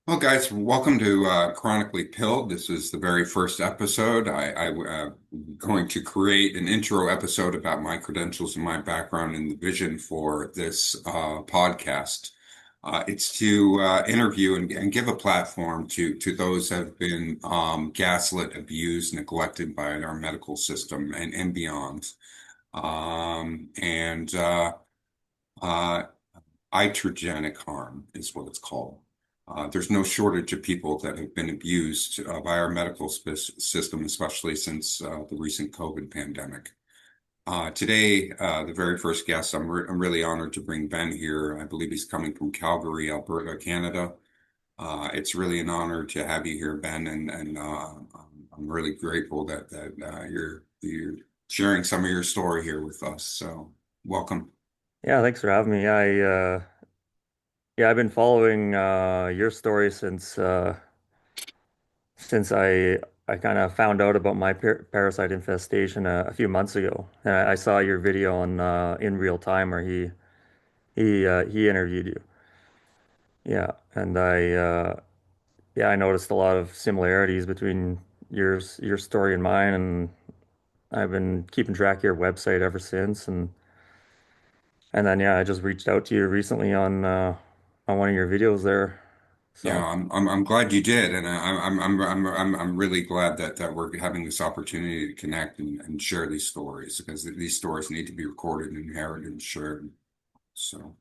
Well, guys, welcome to Chronically Pilled. This is the very first episode. I'm going to create an intro episode about my credentials and my background and the vision for this podcast. It's to interview and give a platform to those that have been gaslit, abused, neglected by our medical system and beyond. And uh, Iatrogenic harm is what it's called. There's no shortage of people that have been abused by our medical system, especially since the recent COVID pandemic. Today, the very first guest, I'm really honored to bring Ben here. I believe he's coming from Calgary, Alberta, Canada. It's really an honor to have you here, Ben, and I'm really grateful that you're sharing some of your story here with us. So, welcome. Yeah, thanks for having me. I've been following your story since I kind of found out about my parasite infestation a few months ago. And I saw your video on in real time where he interviewed you. Yeah, and I noticed a lot of similarities between your story and mine, and I've been keeping track of your website ever since. And then I just reached out to you recently on one of your videos there. Yeah, So. I'm glad you did, and I'm really glad that we're having this opportunity to connect and share these stories because these stories need to be recorded and shared and shared. So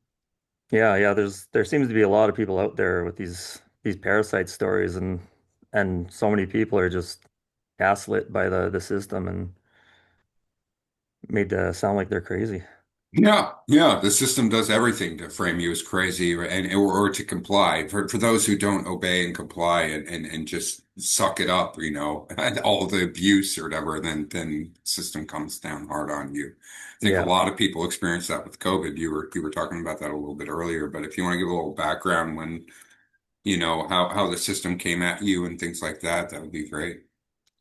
Yeah, there seems to be a lot of people out there with these parasite stories, and so many people are just gaslit by the system and made to sound like they're crazy. yeah, the system does everything to frame you as crazy or to comply. For those who don't obey and comply and just suck it up, and all the abuse or whatever, then the system comes down hard on you. I think a Yeah. lot of people experience that with COVID. You were talking about that a little bit earlier, but if you want to give a little background when how the system came at you and things like that, that would be great.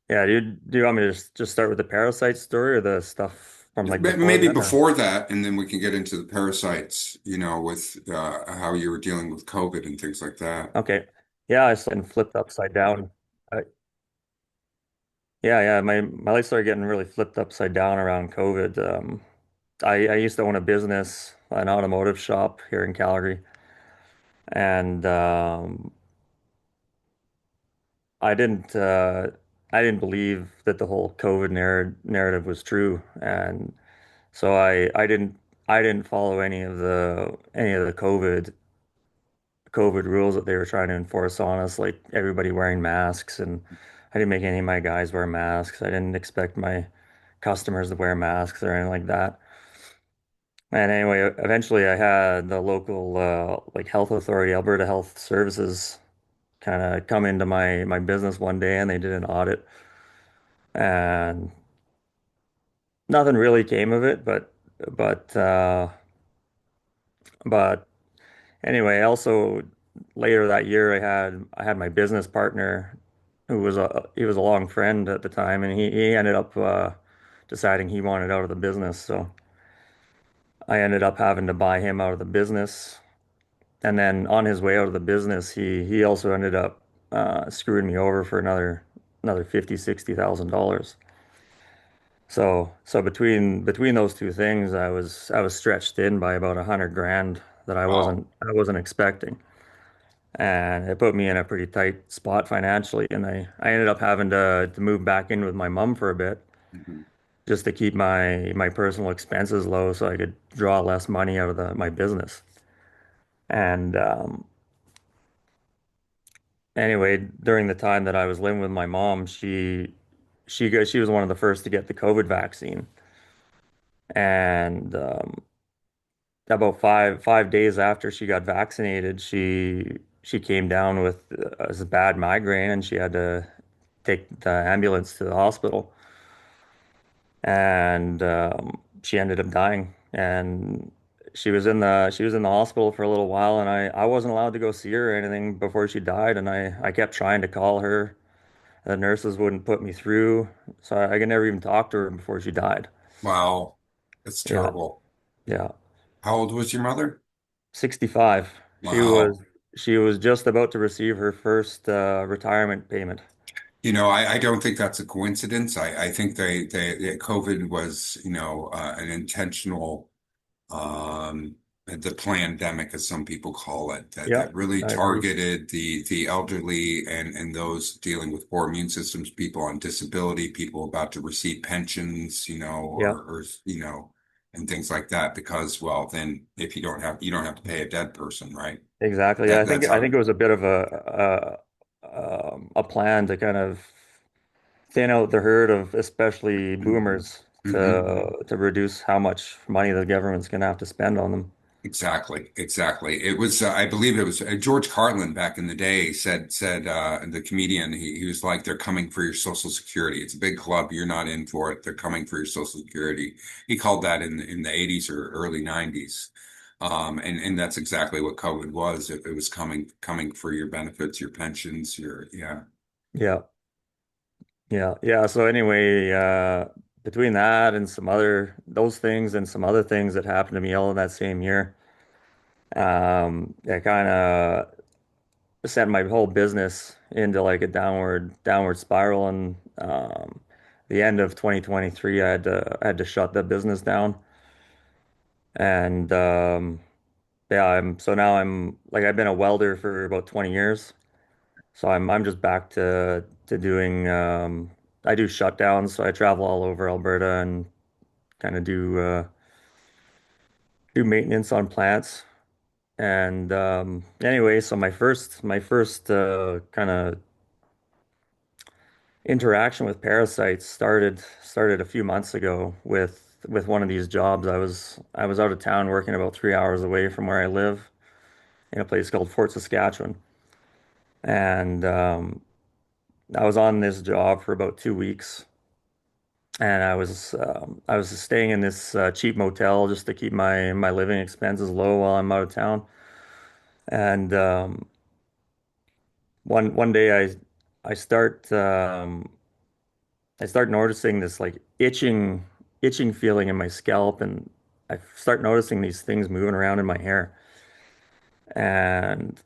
Yeah, do you want me to just start with the parasite story or the stuff from like before Maybe then or before that, and then we can get into the parasites, with how you were dealing with COVID and things like that. okay. Yeah, I saw it flipped upside down. Yeah, my life started getting really flipped upside down around COVID. I used to own a business, an automotive shop here in Calgary, and I didn't uh I didn't believe that the whole COVID narrative was true. And so I didn't follow any of the COVID rules that they were trying to enforce on us, like everybody wearing masks. And I didn't make any of my guys wear masks. I didn't expect my customers to wear masks or anything like that. And anyway, eventually I had the local like health authority, Alberta Health Services, kind of come into my business one day, and they did an audit, and nothing really came of it. But uh, but anyway, also later that year, I had my business partner, he was a long friend at the time, and he ended up deciding he wanted out of the business. So I ended up having to buy him out of the business. And then on his way out of the business, he also ended up screwing me over for another 50, $60,000. So between those two things, I was stretched thin by about 100 grand that I Wow. wasn't I wasn't expecting, and it put me in a pretty tight spot financially. And I ended up having to move back in with my mom for a bit Mhm. just to keep my personal expenses low, so I could draw less money out of my business. And anyway, during the time that I was living with my mom, she was one of the first to get the COVID vaccine, and about five days after she got vaccinated, she came down with a bad migraine, and she had to take the ambulance to the hospital, and she ended up dying. And she was in the hospital for a little while, and I wasn't allowed to go see her or anything before she died, and I kept trying to call her. The nurses wouldn't put me through, so I could never even talk to her before she died. Wow. That's Yeah, terrible. yeah. How old was your mother? 65. She was Wow. she was just about to receive her first retirement payment. I don't think that's a coincidence. I think COVID was, an intentional, the plandemic, as some people call it, that Yep, really I agree. targeted the elderly and those dealing with poor immune systems, people on disability, people about to receive pensions, Yep, and things like that. Because, well, then if you don't have to pay a dead person, right? exactly. That I that's think how. it was a bit of a plan to kind of thin out the herd of especially Mhm. boomers Mhm. to reduce how much money the government's going to have to spend on them. Exactly, exactly. It was, I believe it was George Carlin back in the day said the comedian he was like, they're coming for your Social Security. It's a big club. You're not in for it. They're coming for your Social Security. He called that in the 80s or early 90s. And that's exactly what COVID was. It was coming for your benefits, your pensions, your yeah. Yeah, yeah. So anyway, between that and those things and some other things that happened to me all in that same year, it kind of sent my whole business into like a downward spiral. And the end of 2023, I had to shut the business down. And yeah, now I'm like I've been a welder for about 20 years. So I'm just back to doing I do shutdowns, so I travel all over Alberta and kind of do maintenance on plants. And anyway, so my first kind of interaction with parasites started a few months ago with one of these jobs. I was out of town working about 3 hours away from where I live in a place called Fort Saskatchewan, and I was on this job for about 2 weeks, and I was staying in this cheap motel just to keep my living expenses low while I'm out of town. And one day I start I start noticing this like itching feeling in my scalp, and I start noticing these things moving around in my hair. And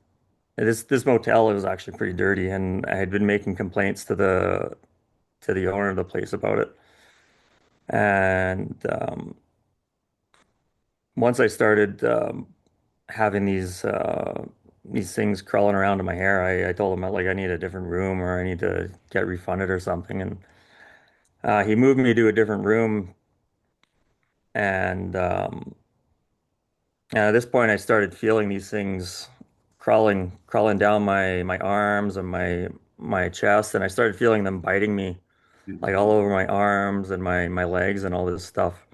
this motel, it was actually pretty dirty, and I had been making complaints to the owner of the place about it. And once I started having these things crawling around in my hair, I told him like I need a different room or I need to get refunded or something. And he moved me to a different room. And at this point, I started feeling these things crawling down my arms and my chest, and I started feeling them biting me like all over my arms and my legs and all this stuff.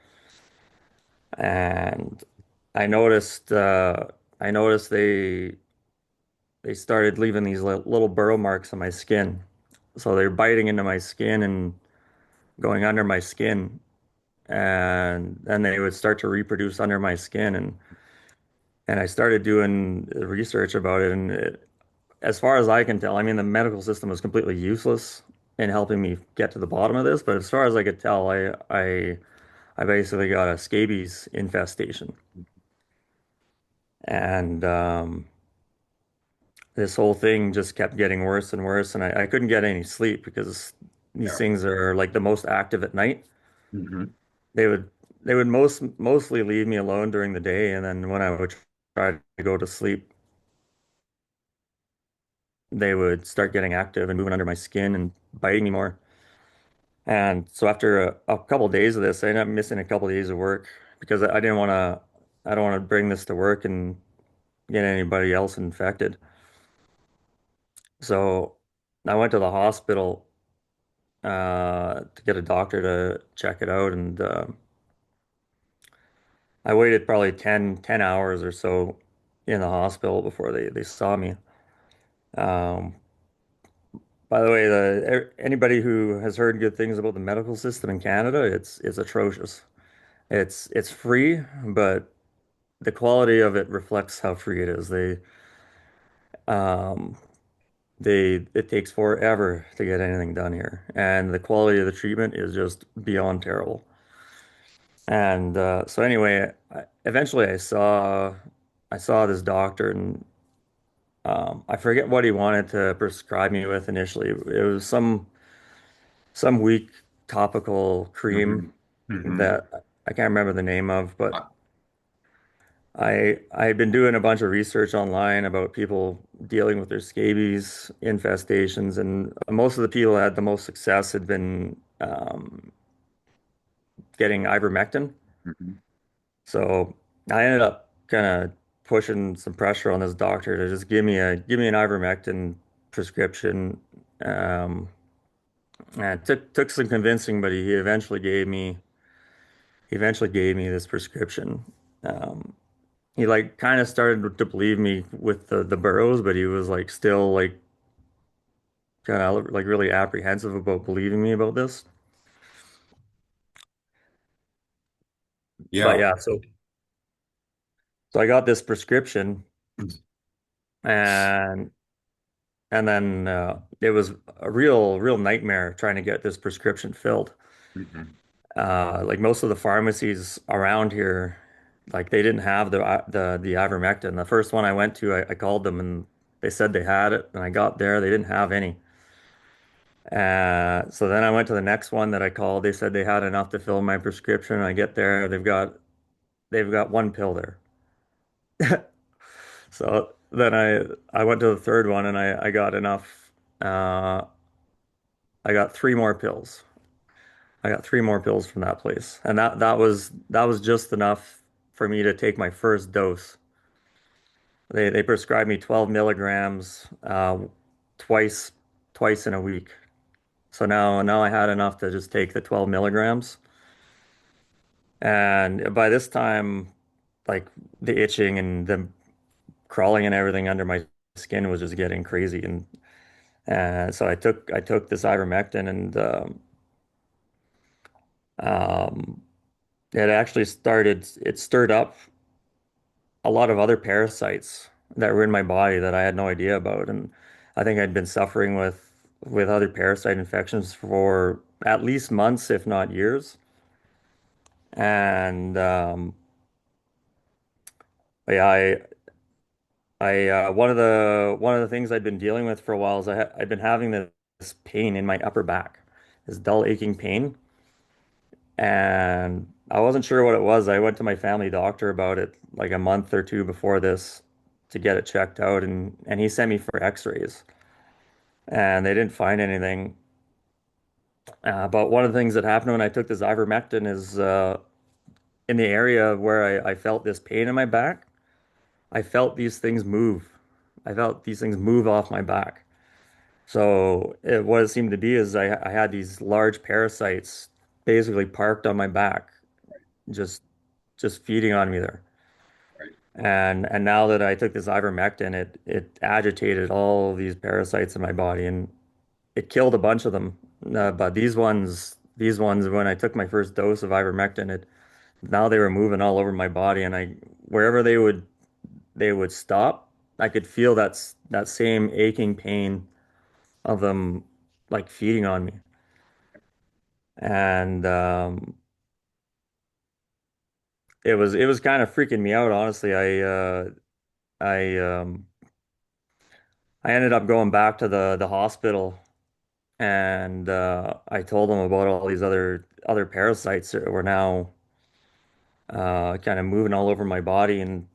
And I noticed they started leaving these little burrow marks on my skin. So they're biting into my skin and going under my skin, and then they would start to reproduce under my skin. And I started doing research about it, and as far as I can tell, I mean, the medical system was completely useless in helping me get to the bottom of this. But as far as I could tell, I basically got a scabies infestation, and this whole thing just kept getting worse and worse, and I couldn't get any sleep because these Yeah. things are like the most active at night. Mhm. They would they would mostly leave me alone during the day, and then when I would try to go to sleep, they would start getting active and moving under my skin and biting me more. And so after a couple of days of this, I ended up missing a couple of days of work because I don't want to bring this to work and get anybody else infected. So I went to the hospital to get a doctor to check it out, and I waited probably ten hours or so in the hospital before they saw me. Um, by the way, anybody who has heard good things about the medical system in Canada, it's atrocious. It's free, but the quality of it reflects how free it is. Um, it takes forever to get anything done here, and the quality of the treatment is just beyond terrible. And so anyway, eventually I saw this doctor, and I forget what he wanted to prescribe me with initially. It was some weak topical cream Hmm. Hmm. that I can't remember the name of, but I had been doing a bunch of research online about people dealing with their scabies infestations, and most of the people that had the most success had been getting ivermectin. Hmm. So I ended up kind of pushing some pressure on this doctor to just give me an ivermectin prescription. Um, and it took some convincing, but he eventually gave me this prescription. Um, he like kind of started to believe me with the burrows, but he was like still like kind of like really apprehensive about believing me about this. But Yeah. yeah, so I got this prescription and then it was a real nightmare trying to get this prescription filled. Hmm. Like most of the pharmacies around here, like they didn't have the ivermectin. The first one I went to, I called them and they said they had it, and I got there, they didn't have any. So then I went to the next one that I called. They said they had enough to fill my prescription. I get there, they've got one pill there. So then I went to the third one and I got enough. Uh, I got three more pills. I got three more pills from that place, and that was just enough for me to take my first dose. They prescribed me 12 milligrams twice twice in a week. So now I had enough to just take the 12 milligrams. And by this time, like the itching and the crawling and everything under my skin was just getting crazy. And so I took this ivermectin and um, it actually it stirred up a lot of other parasites that were in my body that I had no idea about. And I think I'd been suffering with other parasite infections for at least months, if not years. And yeah, one of the things I'd been dealing with for a while is I'd been having this pain in my upper back, this dull aching pain, and I wasn't sure what it was. I went to my family doctor about it like a month or two before this to get it checked out, and he sent me for X-rays, and they didn't find anything. But one of the things that happened when I took this ivermectin is in the area where I felt this pain in my back, I felt these things move. I felt these things move off my back. What it seemed to be is I had these large parasites basically parked on my back, just just feeding on me there. Right. And now that I took this ivermectin, it agitated all these parasites in my body and it killed a bunch of them. But these ones, when I took my first dose of ivermectin, it now they were moving all over my body, and I wherever they would stop, I could feel that same aching pain of them like feeding on me. And it was kind of freaking me out, honestly. I I ended up going back to the hospital and I told them about all these other parasites that were now kind of moving all over my body, and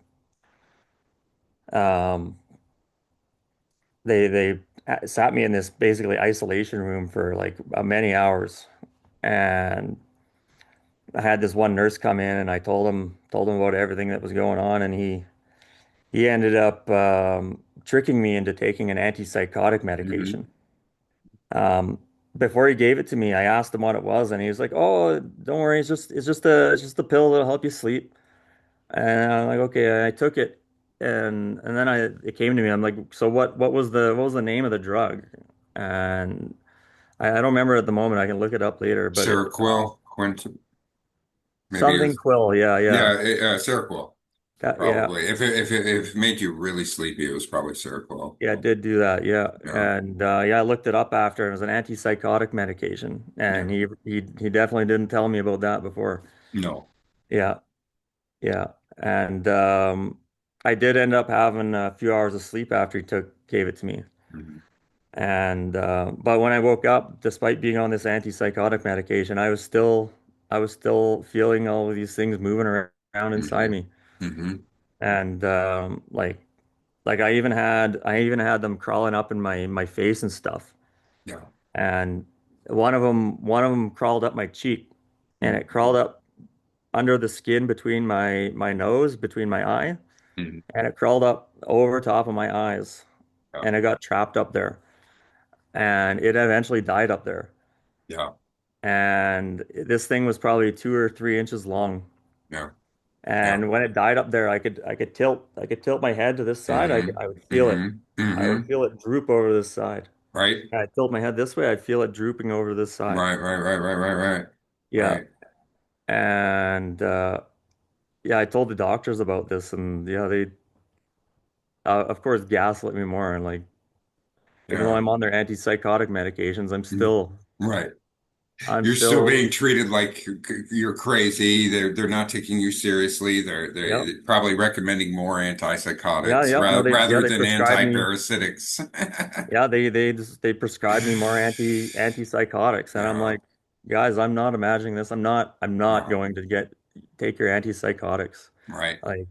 um, they sat me in this basically isolation room for like many hours, and I had this one nurse come in, and I told him about everything that was going on, and he ended up tricking me into taking an antipsychotic Hmm. medication. Um, Before he gave it to me, I asked him what it was, and he was like, "Oh, don't worry, it's just a pill that'll help you sleep." And I'm like, "Okay." I took it, and then it came to me. I'm like, "So what was the name of the drug?" And I don't remember at the moment. I can look it up later, but it Seroquel, Quentin, maybe something it's, Quill. Yeah, yeah, yeah, Seroquel, yeah. probably. If it made you really sleepy, it was probably Seroquel. Yeah, it did do that. Yeah, Yeah. and yeah, I looked it up after. It was an antipsychotic medication, Yeah. and he definitely didn't tell me about that before. No. Yeah, yeah, and I did end up having a few hours of sleep after he gave it to me. Mhm. And but when I woke up, despite being on this antipsychotic medication, I was still feeling all of these things moving around inside Mhm. me. Mhm. And like I even had them crawling up in my face and stuff. Yeah. And one of them crawled up my cheek, and it Mhm. crawled up under the skin between my nose, between my eye, Mhm. and it crawled up over top of my eyes, Yeah. and it got trapped up there. And it eventually died up there. Yeah. And this thing was probably 2 or 3 inches long. Yeah. Yeah. And when it died up there, I could tilt my head to this side. Mhm. Mhm. I would Mhm. feel it droop over this side. Right. I tilt my head this way, I'd feel it drooping over this side. Right. Right. Right. Right. Right. Right. Yeah. Right. And yeah, I told the doctors about this, and yeah, they of course gaslit me more. And like, even though Yeah. I'm on their antipsychotic medications, Mhm. Right. I'm You're still still, being treated like you're crazy. They're not taking you seriously. yeah, They're probably recommending more antipsychotics no, rather they than prescribed me. antiparasitics. Yeah, they prescribed me more antipsychotics, and I'm Yeah. like, guys, I'm not imagining this. I'm not Wow. going to get take your antipsychotics. Right. Like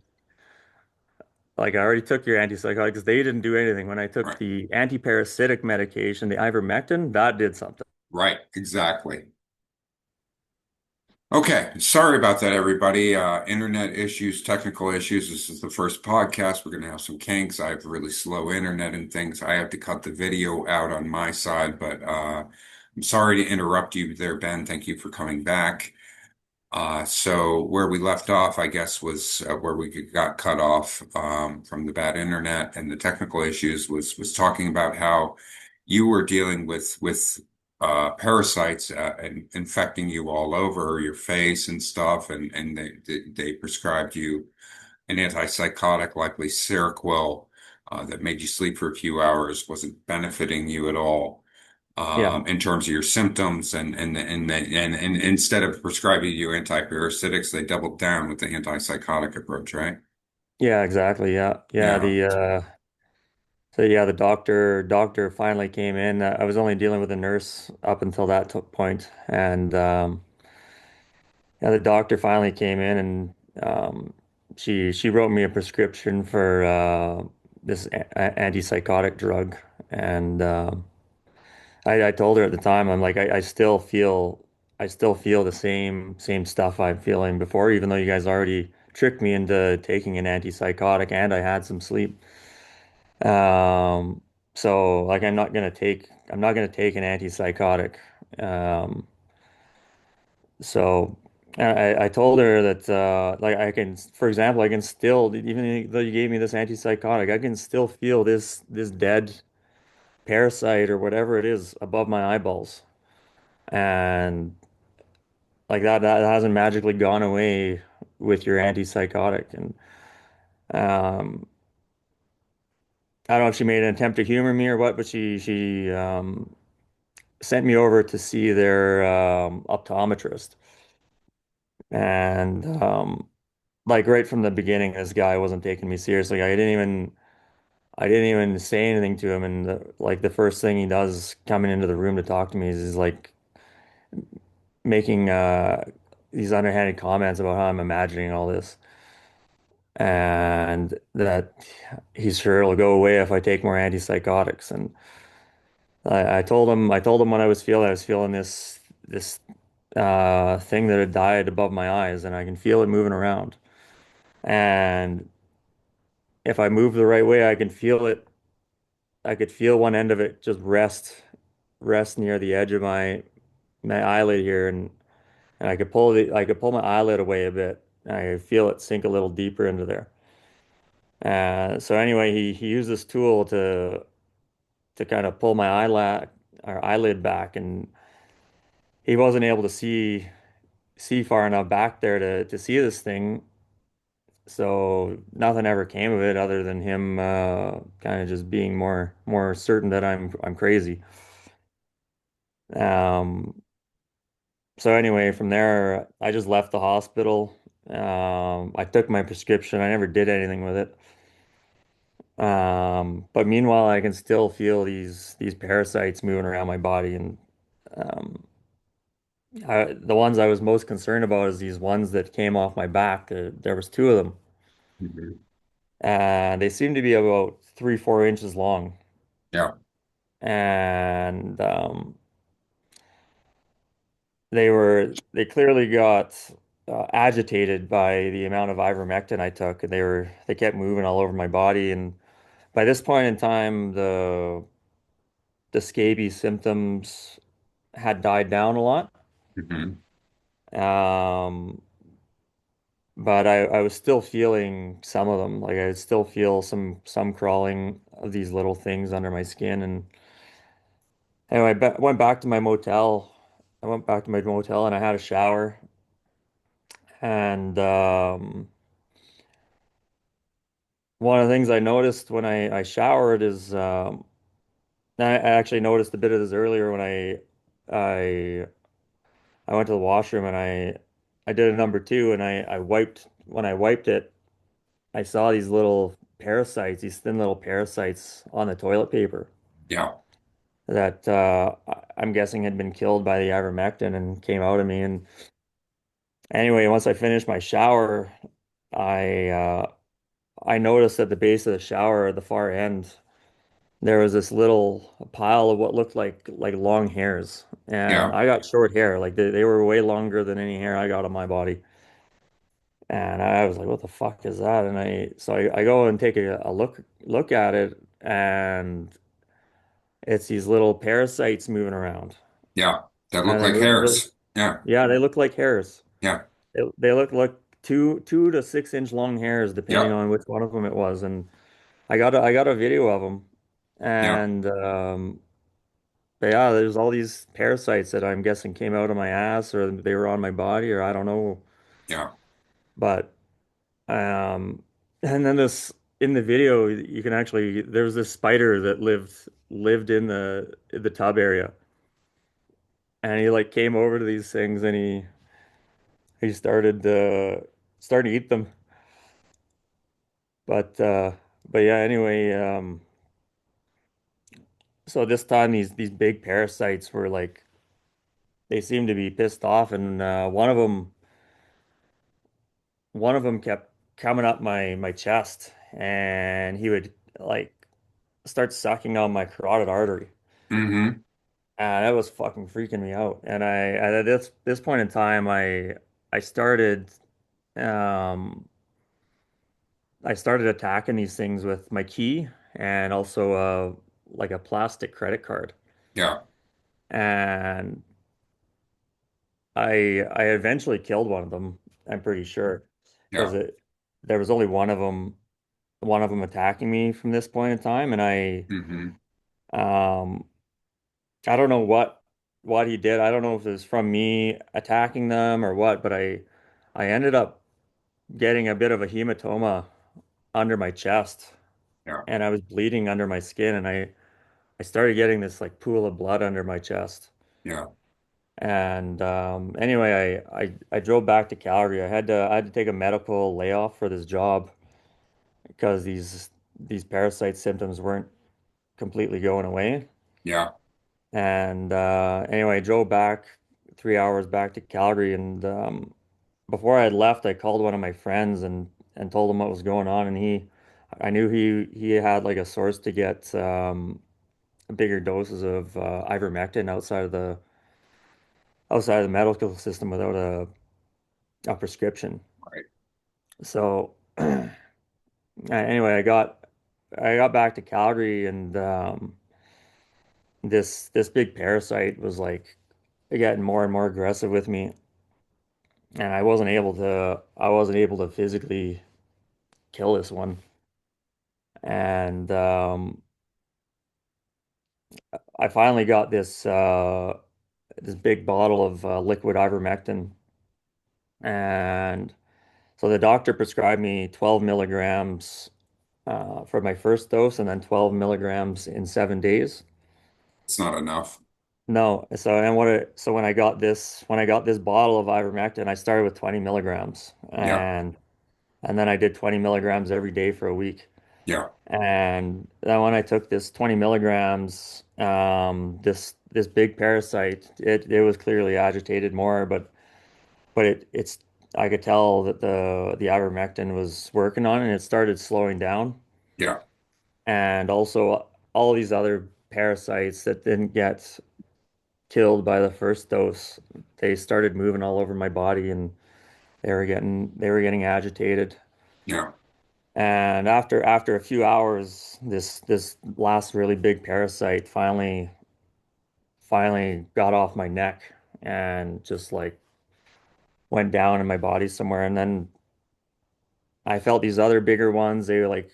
like I already took your antipsychotics. They didn't do anything. When I took Right. the antiparasitic medication, the ivermectin, that did something. Right. Exactly. Okay, sorry about that, everybody. Internet issues, technical issues. This is the first podcast. We're going to have some kinks. I have really slow internet and things. I have to cut the video out on my side, but I'm sorry to interrupt you there, Ben. Thank you for coming back. So where we left off, I guess, was where we got cut off from the bad internet and the technical issues was talking about how you were dealing with parasites and infecting you all over your face and stuff, and they prescribed you an antipsychotic, likely Seroquel, that made you sleep for a few hours, wasn't benefiting you at all Yeah, in terms of your symptoms, and instead of prescribing you antiparasitics, they doubled down with the antipsychotic approach, right? yeah, exactly. Yeah. Yeah. The so yeah, the doctor finally came in. I was only dealing with a nurse up until that point, and yeah, the doctor finally came in, and she wrote me a prescription for this antipsychotic drug. And I told her at the time, I'm like, I still feel the same stuff I'm feeling before, even though you guys already tricked me into taking an antipsychotic and I had some sleep. Um, so like I'm not gonna take an antipsychotic. Um, so I told her that like I can, for example, I can still, even though you gave me this antipsychotic, I can still feel this dead parasite or whatever it is above my eyeballs. And like that hasn't magically gone away with your antipsychotic. And um I don't know if she made an attempt to humor me or what, but she sent me over to see their optometrist. And like right from the beginning, this guy wasn't taking me seriously. I didn't even say anything to him. And like the first thing he does coming into the room to talk to me is like making these underhanded comments about how I'm imagining all this, and that he's sure it'll go away if I take more antipsychotics. And I told him what I was feeling this thing that had died above my eyes, and I can feel it moving around. And if I move the right way, I can feel it. I could feel one end of it just rest near the edge of my eyelid here, and I could pull my eyelid away a bit. And I could feel it sink a little deeper into there. So anyway, he used this tool to kind of pull my eyelid back, and he wasn't able to see far enough back there to see this thing. So nothing ever came of it other than him kind of just being more certain that I'm crazy. Um, so anyway, from there, I just left the hospital. I took my prescription. I never did anything with it. But meanwhile, I can still feel these parasites moving around my body, and um, the ones I was most concerned about is these ones that came off my back. There was two of them, Mhm. and they seemed to be about 3, 4 inches long, Yeah. and they clearly got agitated by the amount of ivermectin I took, and they kept moving all over my body. And by this point in time, the scabies symptoms had died down a lot. Hmm. Um, but I was still feeling some of them. Like I still feel some crawling of these little things under my skin. And anyway, went back to my motel. I went back to my motel and I had a shower. And one of the things I noticed when I showered is I actually noticed a bit of this earlier when I I went to the washroom and I did a number two and I wiped when I wiped it. I saw these little parasites, these thin little parasites on the toilet paper Yeah. that I'm guessing had been killed by the ivermectin and came out of me. And anyway, once I finished my shower, I I noticed at the base of the shower at the far end, there was this little pile of what looked like long hairs. And Yeah. I got short hair, like they were way longer than any hair I got on my body. And I was like, what the fuck is that? And I go and take a look at it, and it's these little parasites moving around. Yeah. That look And like hairs. Yeah. they look like hairs. Yeah. They look like two to 6 inch long hairs, depending Yeah. on which one of them it was. And I got a video of them. Yeah. And but yeah, there's all these parasites that I'm guessing came out of my ass or they were on my body or I don't know. Yeah. But and then this in the video, you can actually there was this spider that lived in the tub area, and he like came over to these things and he started to eat them. But but yeah, anyway, so this time these big parasites were like they seemed to be pissed off, and one of them kept coming up my chest, and he would like start sucking on my carotid artery. Hmm. And that was fucking freaking me out. And at this point in time, I started um I started attacking these things with my key and also like a plastic credit card. Yeah. And I eventually killed one of them, I'm pretty sure, because Yeah. it there was only one of them attacking me from this point in time, and Hmm. um I don't know what he did. I don't know if it was from me attacking them or what, but I ended up getting a bit of a hematoma under my chest, Yeah. and I was bleeding under my skin, and I started getting this like pool of blood under my chest. Yeah. And anyway, I drove back to Calgary. I had to take a medical layoff for this job because these parasite symptoms weren't completely going away. Yeah. And anyway, I drove back 3 hours back to Calgary, and before I had left, I called one of my friends and told him what was going on, and I knew he had like a source to get bigger doses of ivermectin outside of the medical system without a prescription. Right. So anyway, I got back to Calgary, and this big parasite was like getting more and more aggressive with me, and I wasn't able to physically kill this one. And I finally got this big bottle of liquid ivermectin, and so the doctor prescribed me 12 milligrams for my first dose, and then 12 milligrams in 7 days. It's not enough. No, so when I got this bottle of ivermectin, I started with 20 milligrams, Yeah. and then I did 20 milligrams every day for a week. Yeah. And then when I took this 20 milligrams, this big parasite, it was clearly agitated more, but it's I could tell that the ivermectin was working on it and it started slowing down. Yeah. And also all these other parasites that didn't get killed by the first dose, they started moving all over my body and they were getting agitated. Yeah. And after a few hours, this last really big parasite finally got off my neck and just like went down in my body somewhere. And then I felt these other bigger ones. They were like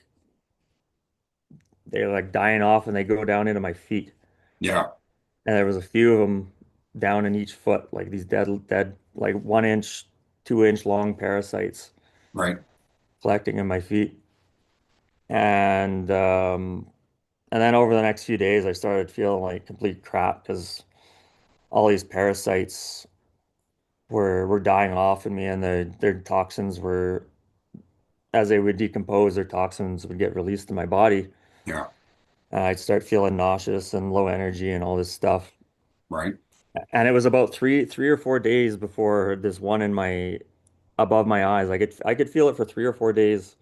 dying off and they go down into my feet. Yeah. And there was a few of them down in each foot, like these dead, like 1 inch, 2 inch long parasites Right. collecting in my feet. And and then over the next few days, I started feeling like complete crap because all these parasites were dying off in me, and their toxins were, as they would decompose, their toxins would get released in my body. Yeah. I'd start feeling nauseous and low energy and all this stuff. Right. And it was about three or 4 days before this one in my above my eyes. I could feel it for 3 or 4 days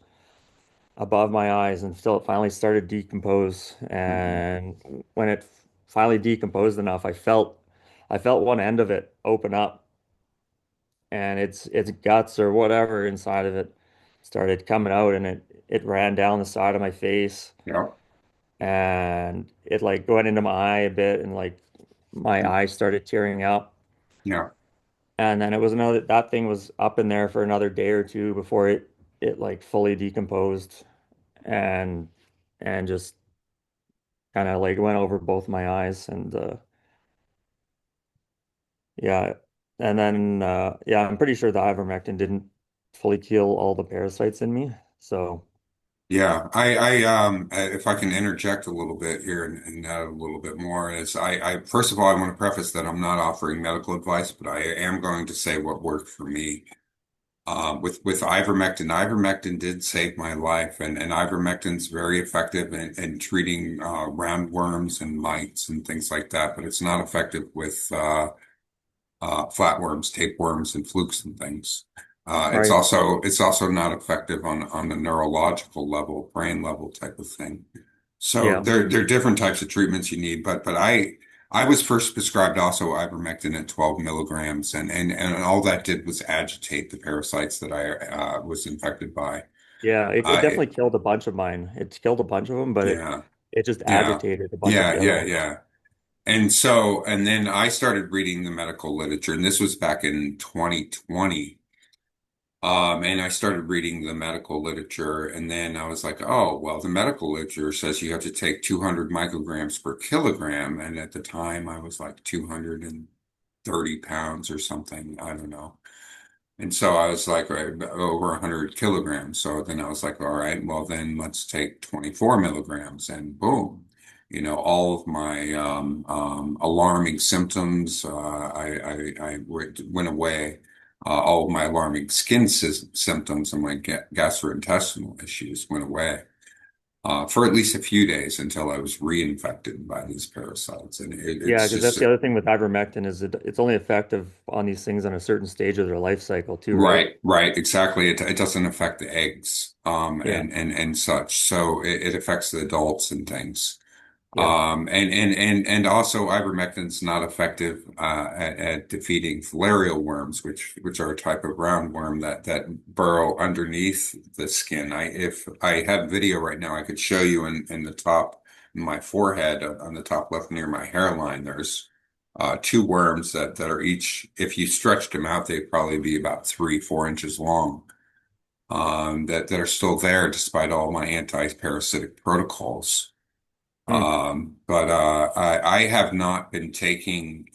above my eyes until it finally started to decompose. Mhm. And when it finally decomposed enough, I felt one end of it open up, and its guts or whatever inside of it started coming out, and it ran down the side of my face, Yeah. and it like went into my eye a bit, and like my eye started tearing up. Yeah. And then it was another that thing was up in there for another day or two before it like fully decomposed and just kind of like went over both my eyes. And yeah, and then yeah, I'm pretty sure the ivermectin didn't fully kill all the parasites in me. So Yeah, if I can interject a little bit here and add a little bit more, is first of all, I want to preface that I'm not offering medical advice, but I am going to say what worked for me. With ivermectin, ivermectin did save my life, and ivermectin's very effective in treating roundworms and mites and things like that, but it's not effective with flatworms, tapeworms, and flukes and things. right. It's also not effective on the neurological level, brain level type of thing. So Yeah. there are different types of treatments you need, but I was first prescribed also ivermectin at 12 milligrams, and all that did was agitate the parasites that I was infected by. Yeah, it definitely It, killed a bunch of mine. It killed a bunch of them, but yeah, it just yeah, agitated a bunch of yeah, the other yeah, ones. yeah. And then I started reading the medical literature, and this was back in 2020. And I started reading the medical literature, and then I was like, oh, well, the medical literature says you have to take 200 micrograms per kilogram. And at the time, I was like 230 pounds or something. I don't know. And so I was like over 100 kilograms. So then I was like, all right, well, then let's take 24 milligrams, and boom. All of my alarming symptoms, went away. All of my alarming skin symptoms and my gastrointestinal issues went away for at least a few days until I was reinfected by these parasites. And Yeah, it's because just that's the other thing with ivermectin is it's only effective on these things on a certain stage of their life cycle too, right? right, right, exactly. It doesn't affect the eggs Yeah, and such. So it affects the adults and things. yeah, And also ivermectin's not effective at defeating filarial worms, which are a type of roundworm that burrow underneath the skin. If I have video right now, I could show you in the top in my forehead on the top left near my hairline. There's two worms that are each, if you stretched them out, they'd probably be about 3, 4 inches long. That are still there despite all my anti-parasitic protocols. hmm. But I have not been taking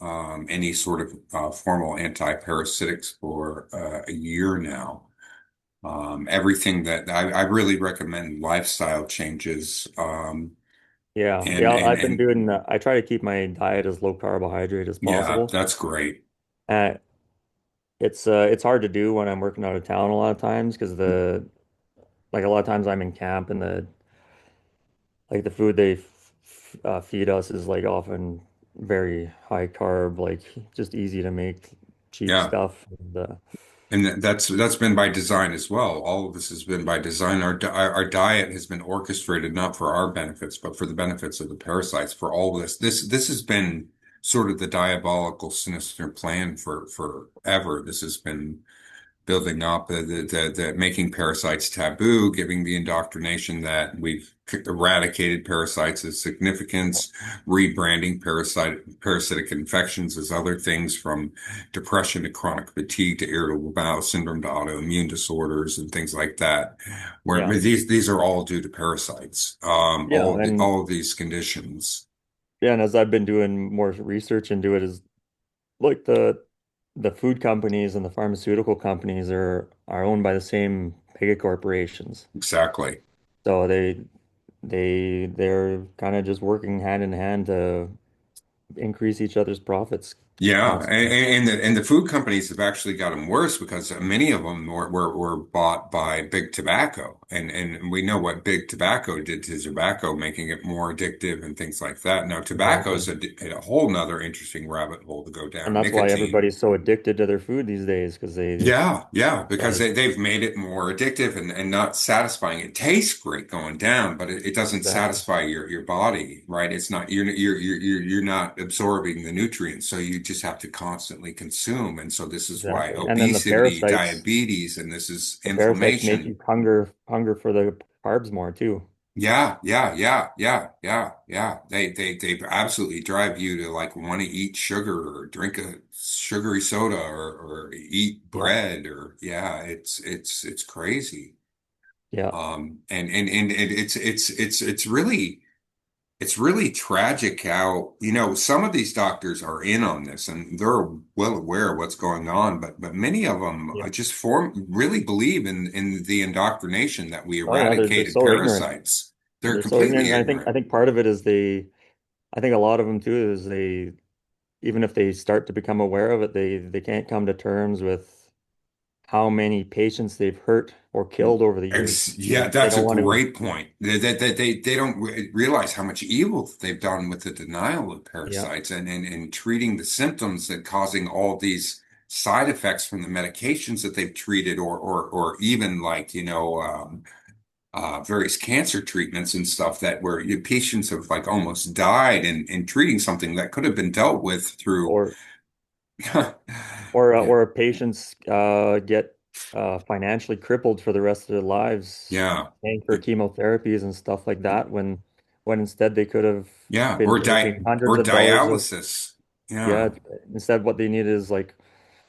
any sort of formal antiparasitics for a year now. Everything that I really recommend lifestyle changes. Yeah, And yeah. and I've been and doing. I try to keep my diet as low carbohydrate as yeah, possible. that's great. Uh, it's hard to do when I'm working out of town a lot of times because the like a lot of times I'm in camp and like the food they feed us is like often very high carb, like just easy to make, cheap Yeah. stuff. And, And that's been by design as well. All of this has been by design. Our diet has been orchestrated not for our benefits, but for the benefits of the parasites. For all of this, this has been sort of the diabolical, sinister plan for forever. This has been building up the making parasites taboo, giving the indoctrination that we've eradicated parasites as significance, rebranding parasitic infections as other things from depression to chronic fatigue to irritable bowel syndrome to autoimmune disorders and things like that, where yeah, these are all due to parasites. yeah, and All of these conditions. yeah, and as I've been doing more research into it, is like the food companies and the pharmaceutical companies are owned by the same mega corporations. Exactly. So they're kind of just working hand in hand to increase each other's profits Yeah, constantly. and the food companies have actually gotten worse because many of them were bought by big tobacco, and we know what big tobacco did to tobacco, making it more addictive and things like that. Now, tobacco Exactly. is a whole nother interesting rabbit hole to go And down. that's why Nicotine. everybody's so addicted to their food these days because Yeah, because like they've made it more addictive and not satisfying. It tastes great going down, but it doesn't exactly. satisfy your body, right? It's not you're not absorbing the nutrients, so you just have to constantly consume. And so this is why Exactly. And then obesity, diabetes, and this is the parasites make inflammation. you hunger for the carbs more too. Yeah. They absolutely drive you to like want to eat sugar or drink a sugary soda or eat Yeah. bread or yeah, it's crazy. Yeah. And it's really tragic how, some of these doctors are in on this and they're well aware of what's going on, but many of them Yeah. just really believe in the indoctrination that we Oh yeah, they're eradicated so ignorant. parasites. They're They're so ignorant. completely And ignorant. I think part of it is I think a lot of them too is even if they start to become aware of it, they can't come to terms with how many patients they've hurt or killed over the years. Yeah, They that's a don't want to, great point. They don't realize how much evil they've done with the denial of yeah, parasites and treating the symptoms that causing all these side effects from the medications that they've treated or even like, various cancer treatments and stuff that where patients have like almost died in treating something that could have been dealt with through. or Yeah, or patients get financially crippled for the rest of their lives yeah. paying for chemotherapies and stuff like that when instead they could have Yeah, been taking hundreds or of dollars of dialysis. yeah, Yeah, instead what they need is like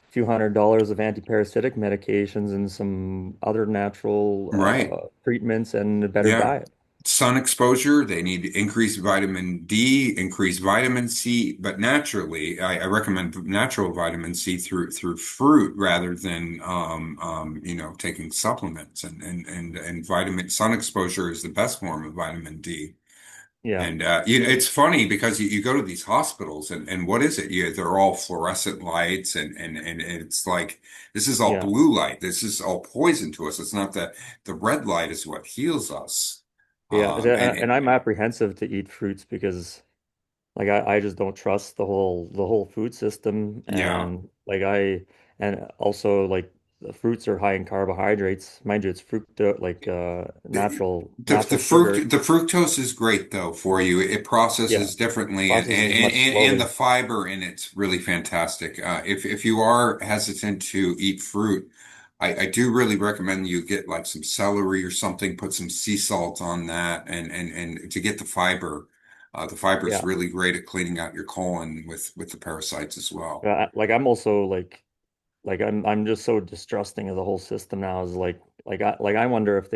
a few $100s of antiparasitic medications and some other natural right. treatments and a better Yeah. diet. Sun exposure, they need increased vitamin D, increased vitamin C, but naturally, I recommend natural vitamin C through fruit rather than taking supplements and vitamin sun exposure is the best form of vitamin D. Yeah, And it's funny because you go to these hospitals and what is it? They're all fluorescent lights and it's like this is all yeah, blue light. This is all poison to us. It's not the red light is what heals us. yeah. And And I'm apprehensive to eat fruits because like I just don't trust the whole food system yeah. and and also like the fruits are high in carbohydrates. Mind you, it's The, natural sugar. the fructose is great though for you. It Yeah, processes differently processes much and the slowly. fiber in it's really fantastic. If you are hesitant to eat fruit, I do really recommend you get like some celery or something, put some sea salt on that and to get the fiber. The fiber is Yeah. really great at cleaning out your colon with the parasites as well. Like I'm also like I'm just so distrusting of the whole system now is like I wonder if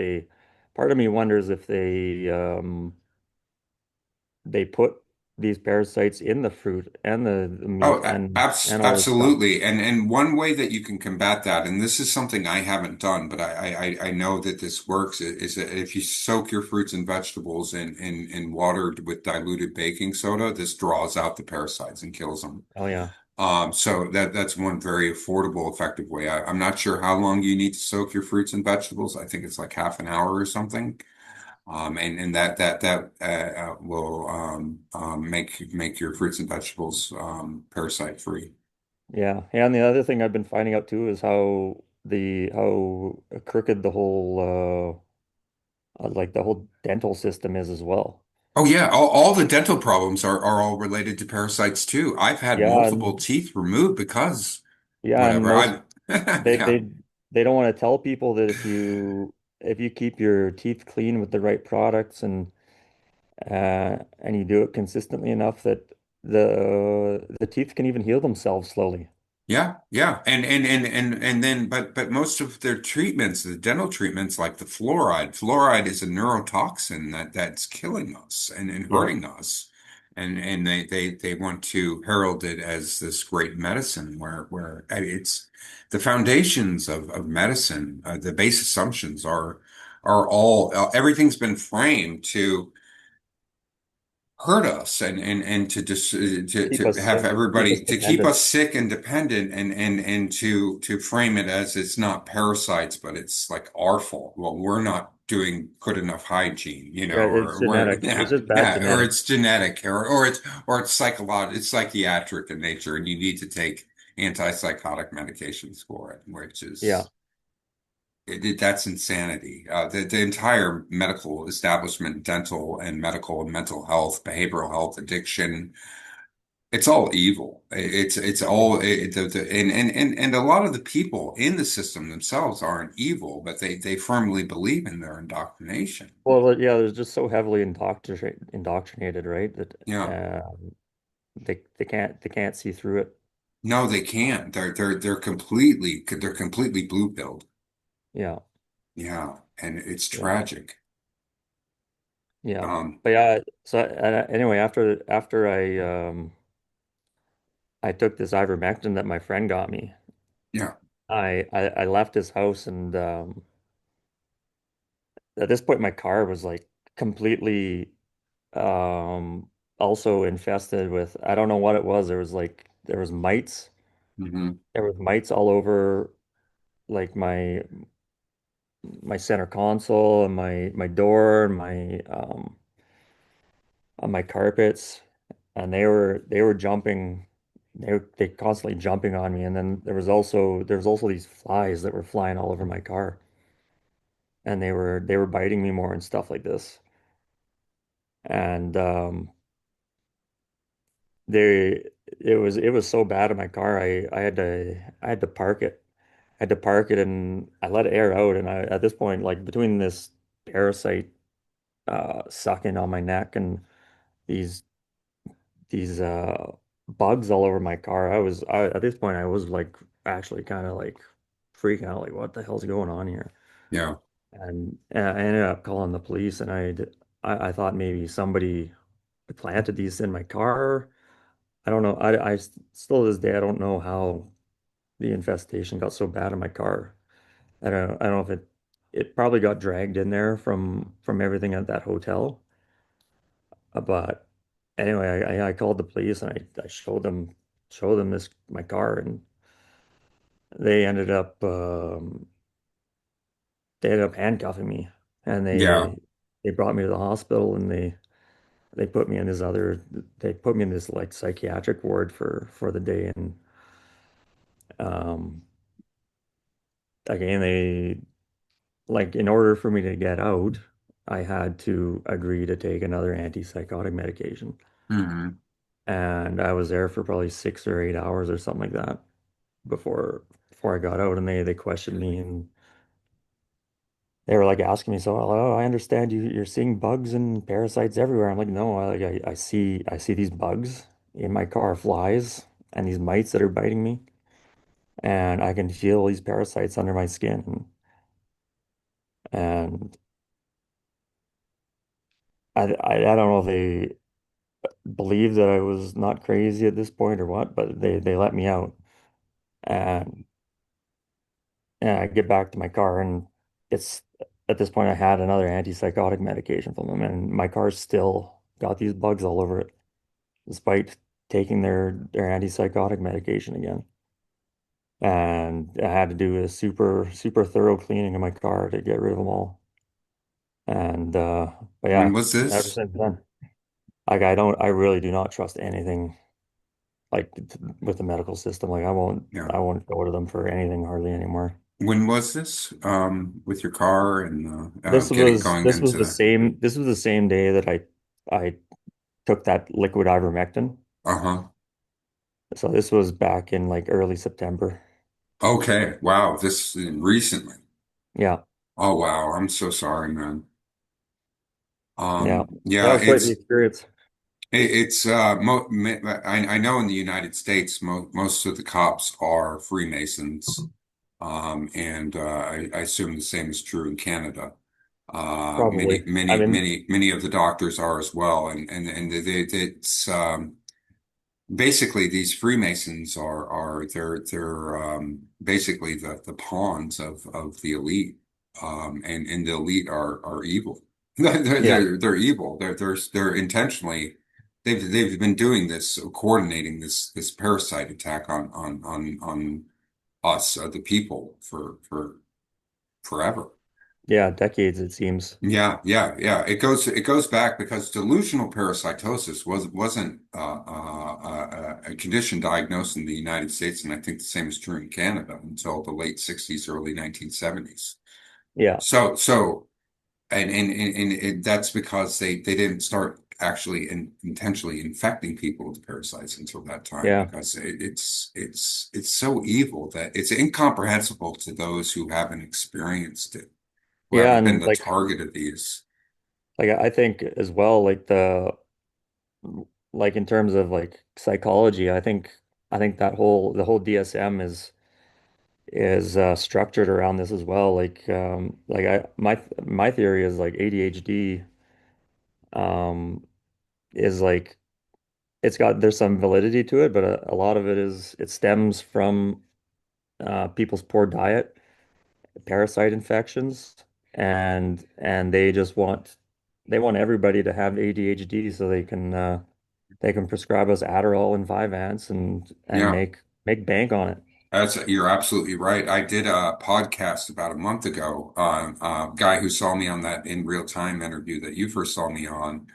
part of me wonders if they put these parasites in the fruit and the Oh, meat and all this stuff. absolutely. And one way that you can combat that, and this is something I haven't done, but I know that this works, is that if you soak your fruits and vegetables in water with diluted baking soda, this draws out the parasites and kills them. Oh yeah. So that's one very affordable, effective way. I'm not sure how long you need to soak your fruits and vegetables. I think it's like half an hour or something. And that will make your fruits and vegetables parasite free. Yeah. Yeah, and the other thing I've been finding out too is how crooked the whole like the whole dental system is as well. Oh yeah, all the dental problems are all related to parasites too. I've had Yeah, multiple and teeth removed because yeah, and whatever. most I they yeah. they they don't want to tell people that if you keep your teeth clean with the right products and you do it consistently enough that the teeth can even heal themselves slowly. Yeah, yeah. And then but most of their treatments, the dental treatments like the fluoride is a neurotoxin that's killing us and Yeah. hurting us. And they want to herald it as this great medicine where it's the foundations of medicine, the base assumptions are all everything's been framed to hurt us and to just Keep to us have sick, keep us everybody to keep dependent. us sick and dependent and to frame it as it's not parasites but it's like our fault. Well, we're not doing good enough hygiene, Yeah, it's or we're genetic. It's yeah just bad yeah or genetics. it's genetic or it's psychological, it's psychiatric in nature and you need to take antipsychotic medications for it, which Yeah. is that's insanity. The entire medical establishment, dental and medical and mental health, behavioral health, addiction, it's all evil. It's all and a lot of the people in the system themselves aren't evil, but they firmly believe in their indoctrination. Well, yeah, they're just so heavily indoctrinated, right? That Yeah. they can't see through it. No, they can't. They're completely blue-pilled. Yeah. Yeah, and it's Yeah. tragic. Yeah. Um, But yeah, so anyway, after I took this ivermectin that my friend got me, yeah. I left his house and at this point my car was like completely um also infested with I don't know what it was. There was mites. Hmm. There was mites all over like my center console and my door and my on my carpets, and they were jumping. They constantly jumping on me, and then there was also these flies that were flying all over my car, and they were biting me more and stuff like this. And they it was so bad in my car. I had to park it. I had to park it, and I let it air out. And I at this point, like between this parasite sucking on my neck and these these bugs all over my car. At this point I was like actually kind of like freaking out, like what the hell's going on here? Yeah. And I ended up calling the police, and I thought maybe somebody planted these in my car. I don't know. Still to this day I don't know how the infestation got so bad in my car. I don't know if it probably got dragged in there from everything at that hotel. But anyway, I called the police and I showed them this my car, and they ended up they ended up handcuffing me, and Yeah. they brought me to the hospital, and they put me in this other they put me in this like psychiatric ward for the day. And um again, they like in order for me to get out, I had to agree to take another antipsychotic medication. Hmm. And I was there for probably 6 or 8 hours or something like that before I got out. And they questioned me, and they were like asking me, so, oh, I understand you're seeing bugs and parasites everywhere. I'm like, no, I see these bugs in my car, flies and these mites that are biting me, and I can feel these parasites under my skin. And I don't know if they believed that I was not crazy at this point or what, but they let me out. And And I get back to my car, and it's at this point I had another antipsychotic medication from them, and my car still got these bugs all over it, despite taking their antipsychotic medication again. And I had to do a super thorough cleaning of my car to get rid of them all. And but When yeah, was ever this? since then, like I really do not trust anything like with the medical system. Like Yeah. I won't go to them for anything hardly anymore. When was this? With your car and getting going into the. This was the same day that I took that liquid ivermectin. Uh-huh. So this was back in like early September. Okay. Wow. This recently. Yeah, Oh wow. I'm so sorry, man. yeah, that Yeah, was quite the experience. it's I know in the United States most of the cops are Freemasons. And I assume the same is true in Canada. Probably. I mean, Many of the doctors are as well. And it's basically these Freemasons are they're basically the pawns of the elite. And the elite are evil. yeah, They're evil. They're intentionally they've been doing this, coordinating this parasite attack on us, the people, for forever. yeah, decades it seems. Yeah. It goes back because delusional parasitosis wasn't a condition diagnosed in the United States, and I think the same is true in Canada until the late 60s, early 1970s. Yeah, So that's because they didn't start actually intentionally infecting people with parasites until that time yeah, because it's so evil that it's incomprehensible to those who haven't experienced it, who yeah, haven't been and the target of these. like I think as well, like in terms of like psychology, I think the whole DSM is structured around this as well. Like my theory is like ADHD um is like there's some validity to it, but a lot of it stems from people's poor diet, parasite infections, and they want everybody to have ADHD so they can prescribe us Adderall and Vyvanse and Yeah. make bank on it. You're absolutely right. I did a podcast about a month ago. A guy who saw me on that in real time interview that you first saw me on,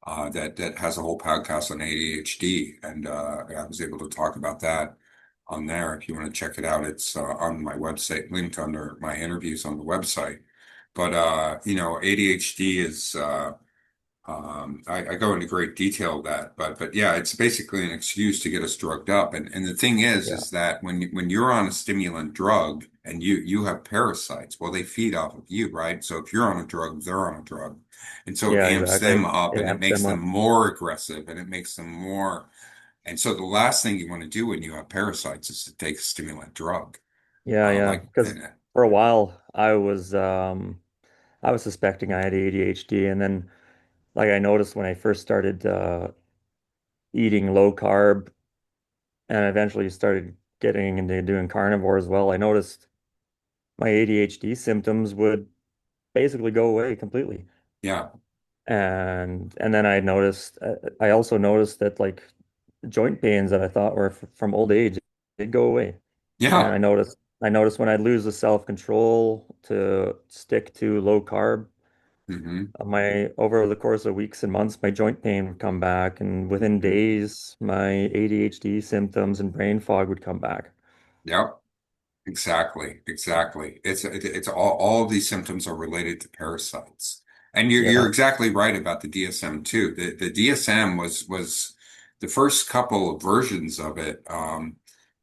that has a whole podcast on ADHD, and I was able to talk about that on there. If you want to check it out, it's on my website, linked under my interviews on the website. But ADHD is I go into great detail of that, but yeah, it's basically an excuse to get us drugged up. And the thing Yeah. is that when you're on a stimulant drug and you have parasites, well, they feed off of you, right? So if you're on a drug, they're on a drug, and so it Yeah, amps them exactly. up It and it amps makes them them up. more aggressive and it makes them more. And so the last thing you want to do when you have parasites is to take a stimulant drug, Yeah, yeah. like. Because for a while I was suspecting I had ADHD, and then like I noticed when I first started eating low carb and eventually started getting into doing carnivore as well, I noticed my ADHD symptoms would basically go away completely. Yeah, And then I also noticed that like joint pains that I thought were from old age did go away. And yeah. I noticed when I'd lose the self-control to stick to low carb, Hmm. my over the course of weeks and months, my joint pain would come back, and within Hmm. days, my ADHD symptoms and brain fog would come back. Yep. Exactly. It's all of these symptoms are related to parasites. And you're Yeah, exactly right about the DSM too. The DSM was the first couple of versions of it.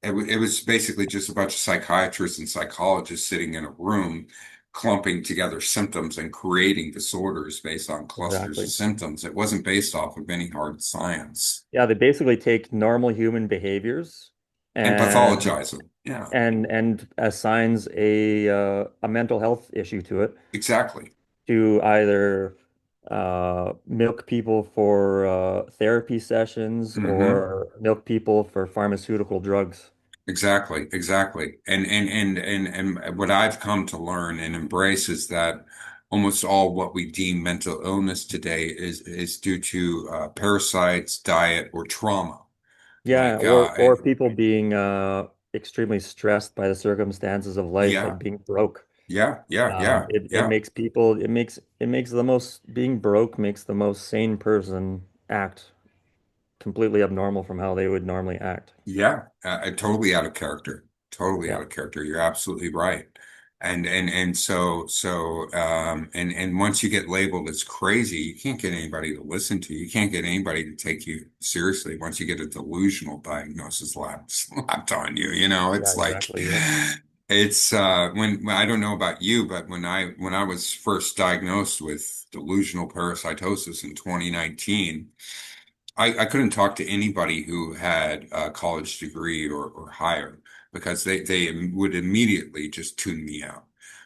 It was basically just a bunch of psychiatrists and psychologists sitting in a room, clumping together symptoms and creating disorders based on clusters of exactly. symptoms. It wasn't based off of any hard science Yeah, they basically take normal human behaviors and and pathologize them. Yeah, and assigns a mental health issue to it exactly. to either milk people for therapy sessions Hmm. or milk people for pharmaceutical drugs. Exactly. And what I've come to learn and embrace is that almost all what we deem mental illness today is due to parasites, diet, or trauma. Yeah, Like or people being extremely stressed by the circumstances of life, yeah, like being broke. Yeah, yeah, yeah, It yeah, makes people, it makes the most, being broke makes the most sane person act completely abnormal from how they would normally act. yeah. Totally out of character. Totally Yeah. out of character. You're absolutely right. And and once you get labeled as crazy, you can't get anybody to listen to you. You can't get anybody to take you seriously once you get a delusional diagnosis slapped on you. You know, Yeah, it's like exactly. Yep. it's when I don't know about you, but when I was first diagnosed with delusional parasitosis in 2019. I couldn't talk to anybody who had a college degree or higher because they would immediately just tune me out.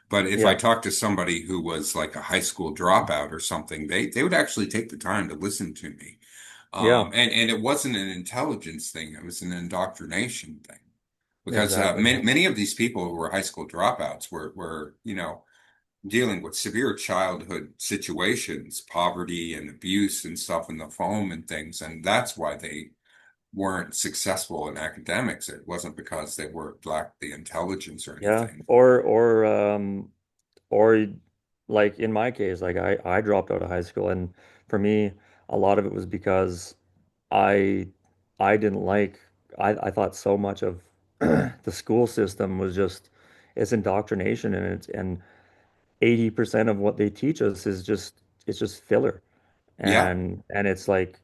But if I Yeah. talked to somebody who was like a high school dropout or something, they would actually take the time to listen to me. Yeah. And it wasn't an intelligence thing, it was an indoctrination thing. Because Exactly. many, Yeah. many of these people who were high school dropouts were, dealing with severe childhood situations, poverty and abuse and stuff in the home and things. And that's why they weren't successful in academics. It wasn't because they were lacked the intelligence or Yeah. anything. Or like in my case, like I dropped out of high school, and for me, a lot of it was because I I didn't like I thought so much of the school system was just it's indoctrination, and 80% of what they teach us is just it's just filler, Yeah, and it's like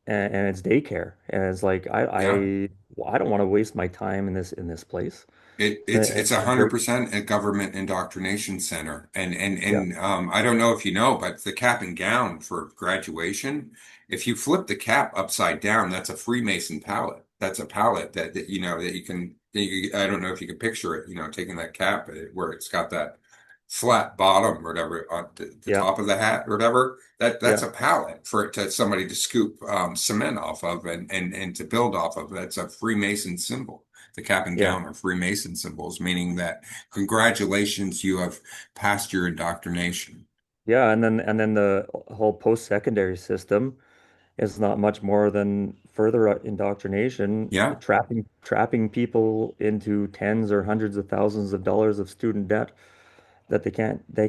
and it's daycare, and it's like yeah. I don't want to waste my time in this place. It's a And hundred for percent a government indoctrination center. Yeah, I don't know if you know, but the cap and gown for graduation, if you flip the cap upside down, that's a Freemason palette. That's a palette that you can I don't know if you can picture it, taking that cap where it's got that flat bottom or whatever on the yeah, top of the hat or whatever. That's yeah, a palette for it to somebody to scoop cement off of and to build off of. That's a Freemason symbol. The cap and yeah. gown are Freemason symbols, meaning that congratulations, you have passed your indoctrination. Yeah, and then the whole post-secondary system is not much more than further indoctrination, Yeah, trapping people into tens or hundreds of thousands of dollars of student debt that they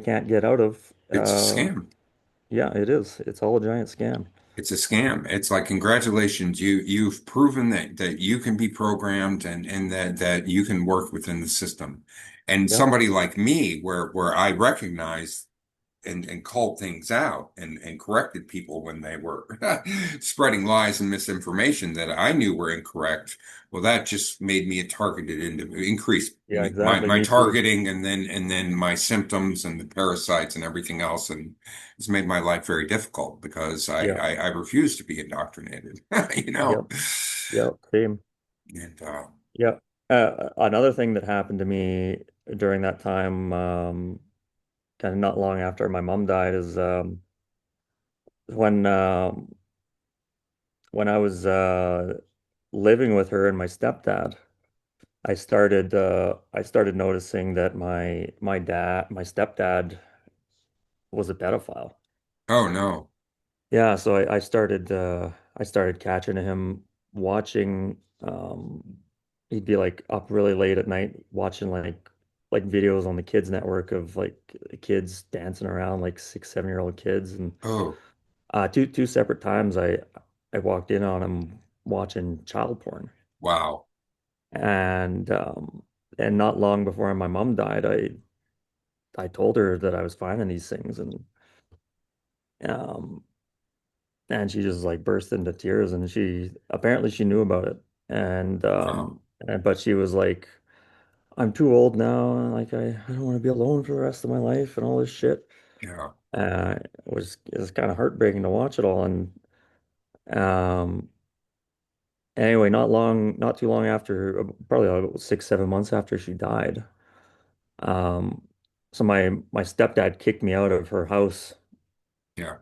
can't get out of. it's a scam. Yeah, it is. It's all a giant scam. It's a scam. It's like congratulations, you've proven that you can be programmed and that you can work within the system. And Yeah, somebody like me, where I recognize and called things out and corrected people when they were spreading lies and misinformation that I knew were incorrect. Well, that just made me a targeted increased yeah, exactly. my Me too. targeting and then my symptoms and the parasites and everything else. And it's made my life very difficult because Yeah, I refuse to be indoctrinated, you know. yep, yep, same. And Yeah. Another thing that happened to me during that time, kind of not long after my mom died, is when when I was living with her and my stepdad. I started noticing that my stepdad was a pedophile. oh no. Yeah, so I started catching him watching he'd be like up really late at night watching like videos on the kids network of like kids dancing around like 6, 7 year old kids, and Oh, two separate times I walked in on him watching child porn. wow. And and not long before my mom died, I told her that I was finding these things, um and she just like burst into tears, and she apparently she knew about it. Wow. But she was like, I'm too old now, and like I don't want to be alone for the rest of my life and all this shit. Yeah. It was kind of heartbreaking to watch it all. And um anyway, not too long after, probably about 6, 7 months after she died, um so my stepdad kicked me out of her house Yeah.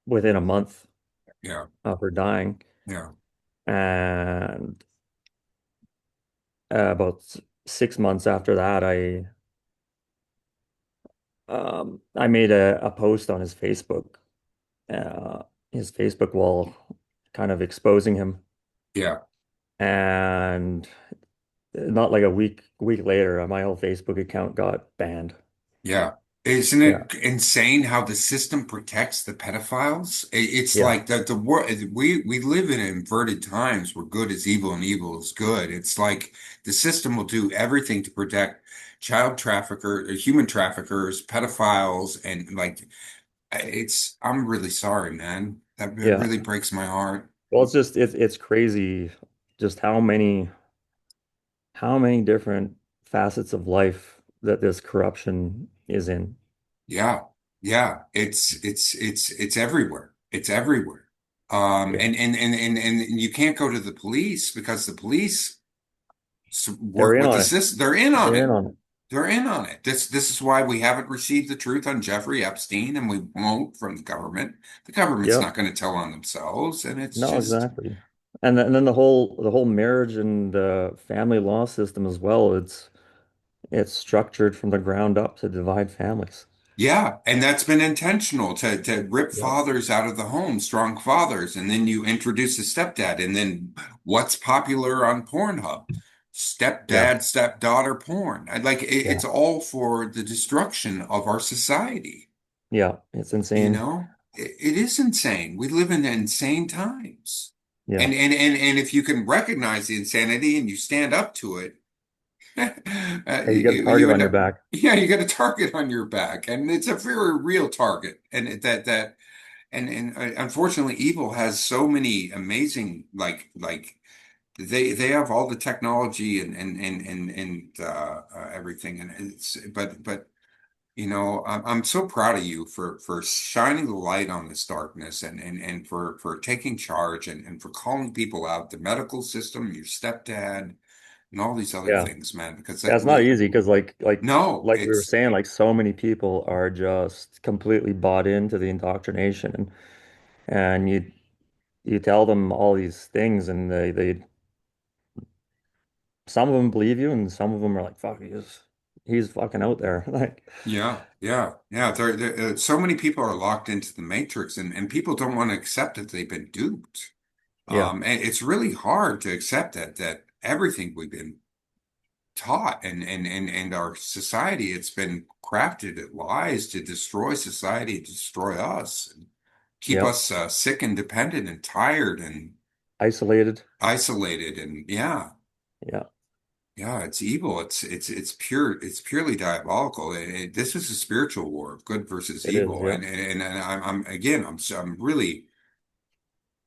within a month Yeah. of her dying. Yeah. And about 6 months after that, I made a post on his Facebook wall, kind of exposing him. Yeah. And not like a week later, my whole Facebook account got banned. Yeah. Isn't Yeah. it insane how the system protects the pedophiles? It's Yeah. like the world we live in inverted times where good is evil and evil is good. It's like the system will do everything to protect child human traffickers, pedophiles, and like I'm really sorry, man. That Yeah. really breaks my heart. Well, it's crazy just how many different facets of life that this corruption is in. Yeah. Yeah. It's everywhere. It's everywhere. Yeah. And you can't go to the police because the police They're work in with on the it. system. They're in on They're it. in on it. They're in on it. This is why we haven't received the truth on Jeffrey Epstein, and we won't from the government. The government's Yep. not going to tell on themselves, and it's No, just exactly. And then the whole marriage and family law system as well. It's structured from the ground up to divide families. yeah, and that's been intentional to rip Yep. fathers out of the home, strong fathers, and then you introduce a stepdad, and then what's popular on Pornhub? Yeah. Stepdad, stepdaughter porn. It's Yeah. all for the destruction of our society. Yeah. It's You insane. know, it is insane. We live in insane times. Yeah. And if you can recognize the insanity and you stand up to it, And you get a you target on end your up, back. yeah, you get a target on your back, and it's a very real target. And unfortunately, evil has so many amazing they have all the technology and everything, and it's but I'm so proud of you for shining the light on this darkness and for taking charge and for calling people out, the medical system, your stepdad, and all these other Yeah. things, man, because Yeah, that it's not we easy because no, like we were it's saying, like so many people are just completely bought into the indoctrination and you tell them all these things and they some of them believe you and some of them are like, fuck, he's fucking out there. Like, yeah. So many people are locked into the matrix, and people don't want to accept that they've been duped. yeah, And it's really hard to accept that everything we've been taught and our society, it's been crafted at lies to destroy society, to destroy us, and keep yep, us sick and dependent and tired and isolated. isolated. And Yeah, yeah, it's evil. It's purely diabolical. This is a spiritual war of good versus it is. evil. Yeah, And I'm again, I'm really.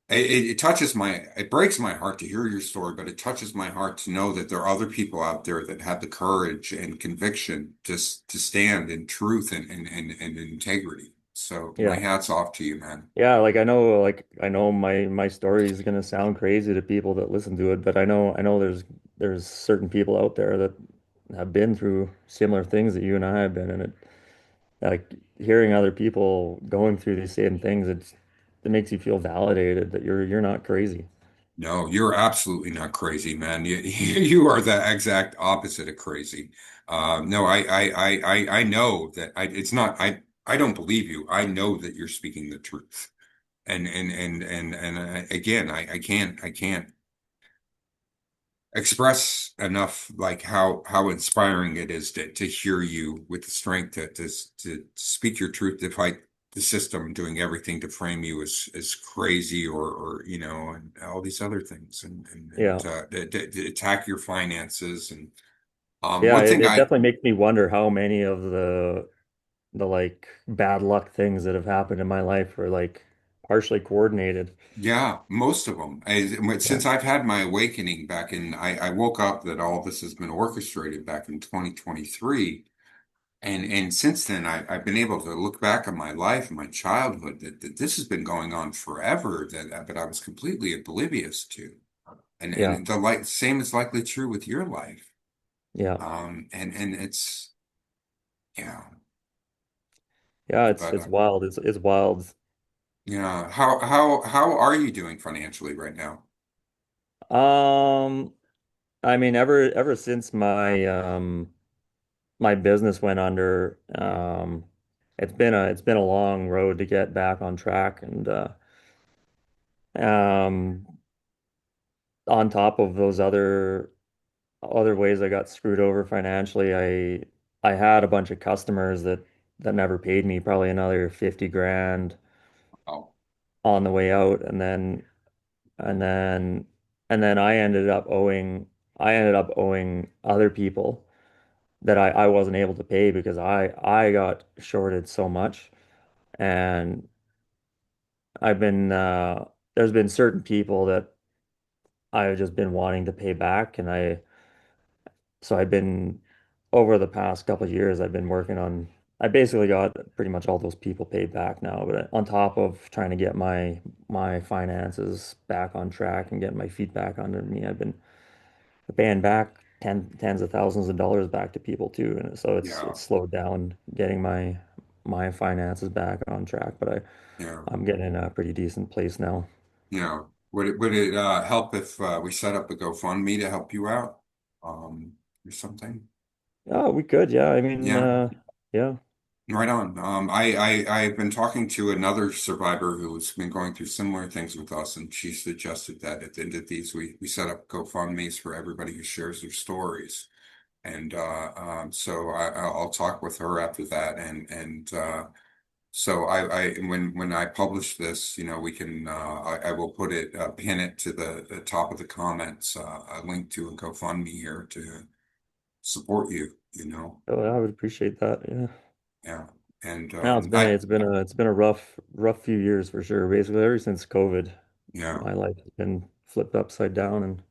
It touches it breaks my heart to hear your story, but it touches my heart to know that there are other people out there that have the courage and conviction to stand in truth and integrity. So my yeah, hat's off to you, man. yeah. Like I know my story is gonna sound crazy to people that listen to it, but I know there's certain people out there that have been through similar things that you and I have been, and it like hearing other people going through these same things, it makes you feel validated that you're not crazy. No, you're absolutely not crazy, man. You are the exact opposite of crazy. No, I know that it's not, I don't believe you. I know that you're speaking the truth. Again, I can't express enough like how inspiring it is to hear you with the strength to speak your truth, to fight the system doing everything to frame you as crazy or and all these other things Yeah. to attack your finances and Yeah, one it, thing it I definitely makes me wonder how many of the like bad luck things that have happened in my life are like partially coordinated. yeah, most of them. Yeah. Since I've had my awakening back I woke up that all this has been orchestrated back in 2023. And since then, I've been able to look back on my life and my childhood that this has been going on forever, but I was completely oblivious to. Yeah. And the same is likely true with your life. Yeah. And it's yeah, Yeah, it's but it's wild. It's wild. yeah. How are you doing financially right now? Um, I mean, ever since my business went under, it's been a long road to get back on track and um on top of those other ways I got screwed over financially, I had a bunch of customers that never paid me, probably another 50 grand Oh, on the way out, and then and then I ended up owing other people that I wasn't able to pay because I got shorted so much. And I've been there's been certain people that I've just been wanting to pay back, and I've been over the past couple of years I've been working on. I basically got pretty much all those people paid back now, but on top of trying to get my finances back on track and getting my feet back under me, I've been paying back tens of thousands of dollars back to people too, and so yeah, it's slowed down getting my finances back on track, but yeah, I'm getting in a pretty decent place now. yeah. Would it help if we set up a GoFundMe to help you out, or something? Oh, we could, yeah. I mean, Yeah. yeah. Right on. I've been talking to another survivor who's been going through similar things with us, and she suggested that at the end of these, we set up GoFundMe's for everybody who shares their stories. And so I'll talk with her after that, and so when I publish this, we can I will put it pin it to the top of the comments, a link to a GoFundMe here to support you. Oh, I would appreciate that. Yeah. Yeah, and No, I it's been a rough few years for sure. Basically, ever since COVID, yeah. my life has been flipped upside down, and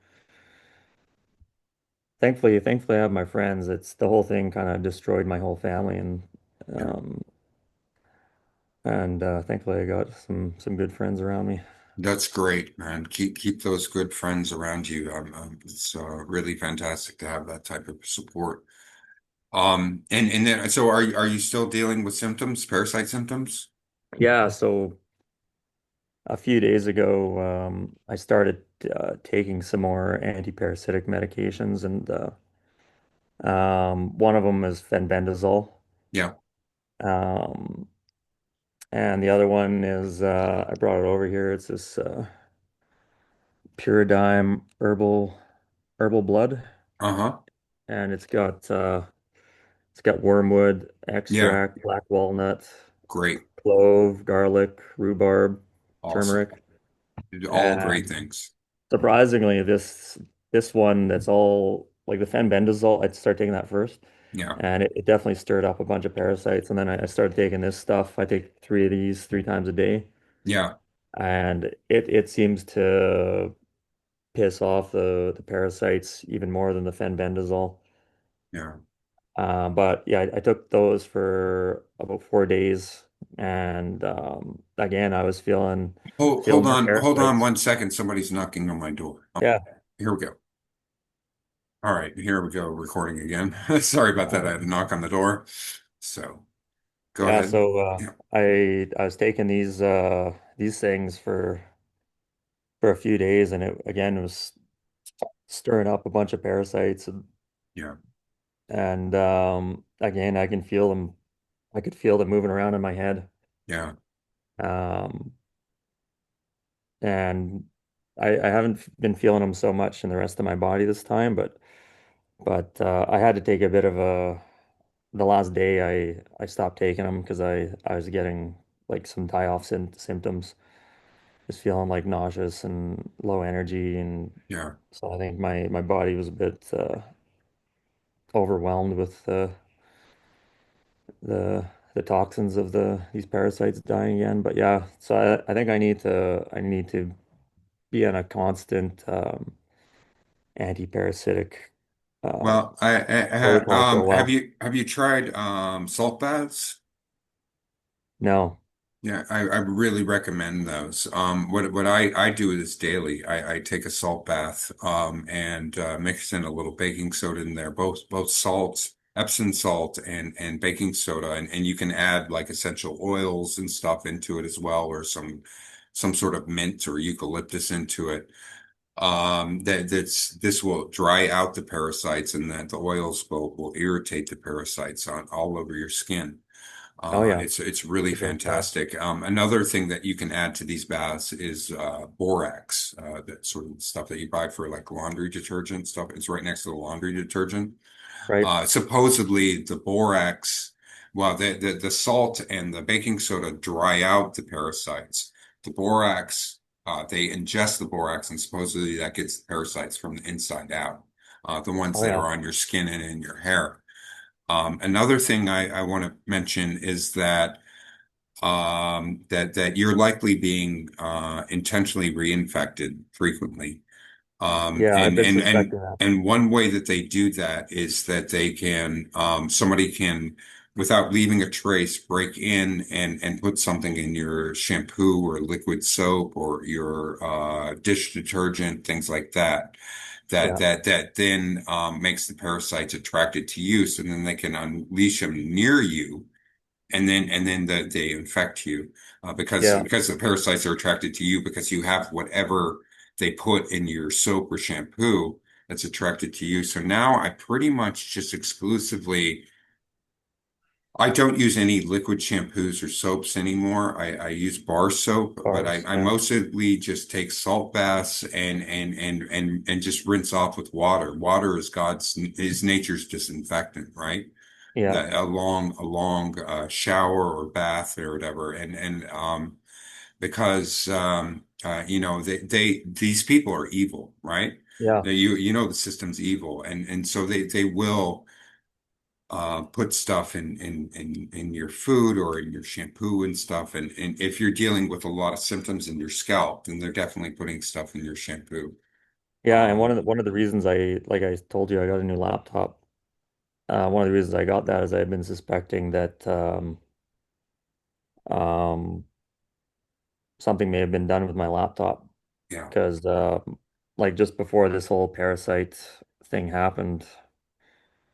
thankfully I have my friends. It's the whole thing kind of destroyed my whole family, Yeah. um and thankfully I got some good friends around me. That's great, man. Keep those good friends around you. It's really fantastic to have that type of support. And then so are you still dealing with symptoms, parasite symptoms? Yeah, so a few days ago, I started taking some more antiparasitic medications, and one of them is fenbendazole, Yeah. um, and the other one is I brought it over here. It's this Puridyme herbal blood, Uh-huh. and it's got wormwood Yeah. extract, black walnut, Great. clove, garlic, rhubarb, Awesome. turmeric, All great and things. surprisingly, this one that's all like the fenbendazole, I'd start taking that first, Yeah. and it definitely stirred up a bunch of parasites. And then I started taking this stuff. I take three of these three times a day, Yeah. and it seems to piss off the parasites even more than the fenbendazole. Yeah. But yeah, I took those for about 4 days, and again, I was feeling more Hold on parasites. 1 second. Somebody's knocking on my door. Yeah. Here we go. All right, here we go, recording again. Sorry about that. I had to knock on the door. So go Yeah, ahead. so Yeah. I was taking these things for a few days, and it again was stirring up a bunch of parasites, Yeah. and again I could feel them moving around in my head. Yeah. Um and I haven't been feeling them so much in the rest of my body this time, but I had to take a bit of a the last day I stopped taking them because I was getting like some die-off symptoms, just feeling like nauseous and low energy, and Yeah. so I think my body was a bit overwhelmed with the the toxins of these parasites dying again. But yeah, so I think I need to be on a constant anti-parasitic uh, Well, protocol for a while. have you tried salt baths? No. Yeah, I really recommend those. What I do is daily. I take a salt bath, and mix in a little baking soda in there, both salts, Epsom salt and baking soda, and you can add like essential oils and stuff into it as well, or some sort of mint or eucalyptus into it. This will dry out the parasites, and that the oils will irritate the parasites on all over your skin. Oh yeah, It's really it's a great stuff. fantastic. Another thing that you can add to these baths is borax, that sort of stuff that you buy for like laundry detergent stuff. It's right next to the laundry detergent. Right. Supposedly the borax, well, the salt and the baking soda dry out the parasites. The borax, they ingest the borax, and supposedly that gets the parasites from the inside out, the ones Oh that yeah. are on your skin and in your hair. Another thing I want to mention is that that you're likely being intentionally reinfected frequently. Um, Yeah, I've and been and and suspecting that. and one way that they do that is that they can somebody can, without leaving a trace, break in and put something in your shampoo or liquid soap or your dish detergent, things like that. That Yeah. that that then makes the parasites attracted to you, so then they can unleash them near you, and then they infect you, Yeah. because the parasites are attracted to you because you have whatever they put in your soap or shampoo that's attracted to you. So now I pretty much just exclusively, I don't use any liquid shampoos or soaps anymore. I use bar soap, but Bars. I Yeah. mostly just take salt baths and just rinse off with water. Water is nature's disinfectant, right? Yeah. That a long shower or bath or whatever, and because these people are evil, right? Yeah. Now, you know the system's evil, and so they will put stuff in your food or in your shampoo and stuff, and if you're dealing with a lot of symptoms in your scalp, then they're definitely putting stuff in your shampoo. Yeah, and um one of the reasons like I told you I got a new laptop. One of the reasons I got that is I've been suspecting that um something may have been done with my laptop yeah, because like just before this whole parasite thing happened,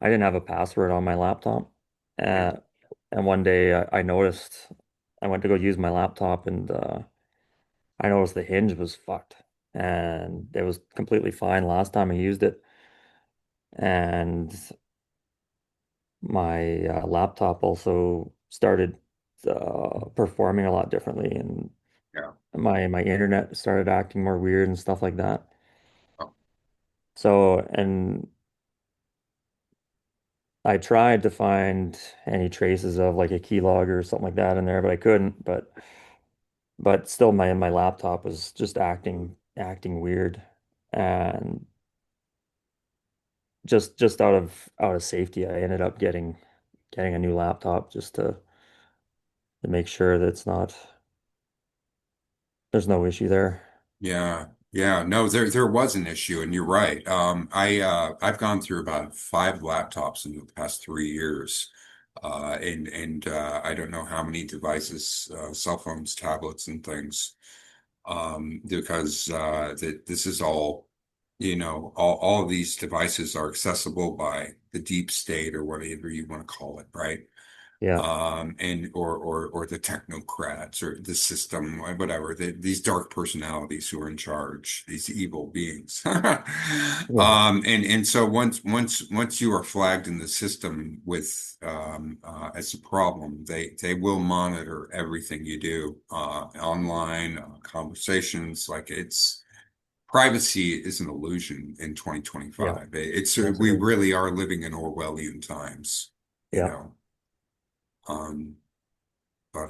I didn't have a password on my laptop. yeah, Uh, and one day I noticed I went to go use my laptop and I noticed the hinge was fucked and it was completely fine last time I used it. And my laptop also started performing a lot differently, and yeah. my internet started acting more weird and stuff like that. Oh, So, and I tried to find any traces of like a keylogger or something like that in there, but I couldn't. But still, my laptop was just acting weird, and just out of safety, I ended up getting a new laptop just to make sure that it's not there's no issue there. yeah, yeah. No, there was an issue, and you're right. I've gone through about 5 laptops in the past 3 years, and I don't know how many devices, cell phones, tablets, and things, because this is all, all of these devices are accessible by the deep state or whatever you want to call it, right? Yeah, And or the technocrats or the system, or whatever, these dark personalities who are in charge, these evil beings. yeah, And so once you are flagged in the system with as a problem, they will monitor everything you do online, conversations. Like, it's privacy is an illusion in yeah. 2025. It's Yes, it we is. really are living in Orwellian times, you Yeah, know. Um, but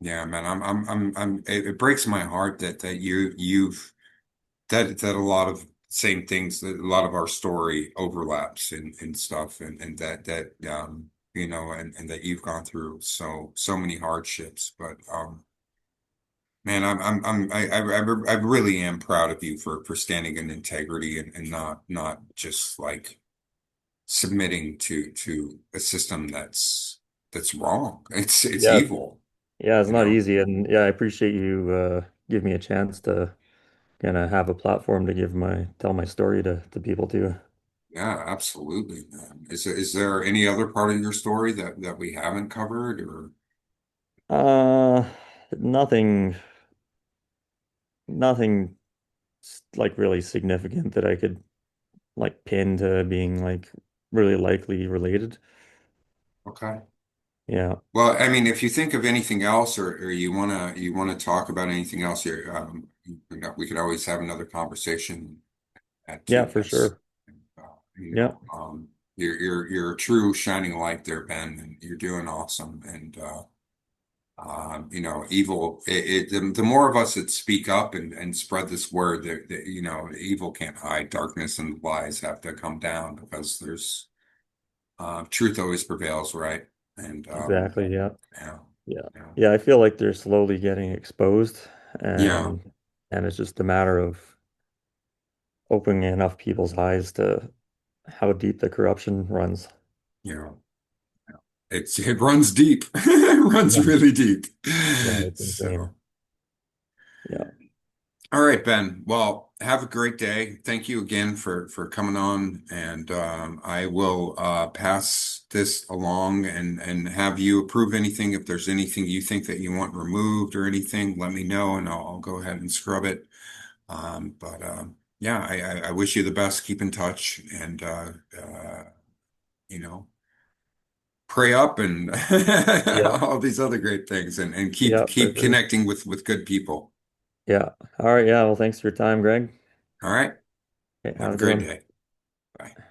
yeah, man, it breaks my heart that that a lot of same things, that a lot of our story overlaps and stuff, and and that you've gone through so many hardships. But man, I really am proud of you for standing in integrity, and not just like submitting to a system that's wrong. It's yeah, evil, yeah. It's you not know? easy, and yeah, I appreciate you give me a chance to kind of have a platform to give my tell my story to people too. Yeah, absolutely, man. Is there any other part of your story that we haven't covered, or Uh, nothing, nothing like really significant that I could like pin to being like really likely related. okay? Yeah. Well, I mean, if you think of anything else, or you wanna talk about anything else, here, we could always have another conversation add Yeah, to for this. sure. You Yeah. know, you're a true shining light there, Ben, and you're doing awesome. And you know, evil. The more of us that speak up and spread this word, that you know, evil can't hide. Darkness and lies have to come down because there's truth always prevails, right? And Exactly. Yeah. yeah, Yeah. yeah, Yeah, I feel like they're slowly getting exposed yeah, and it's just a matter of opening enough people's eyes to how deep the corruption runs. yeah. It runs deep. It runs Yeah. really deep. Yeah, it's insane. So. Yeah. All right, Ben. Well, have a great day. Thank you again for coming on, and I will pass this along and have you approve anything. If there's anything you think that you want removed or anything, let me know, and I'll go ahead and scrub it. But yeah, I wish you the best. Keep in touch, and you know, pray up and Yeah. all these other great things, and Yeah, for keep sure. connecting with good people. Yeah. All right. Yeah. Well, thanks for your time, Greg. All right. Okay, Have have a a good great one. day. Bye.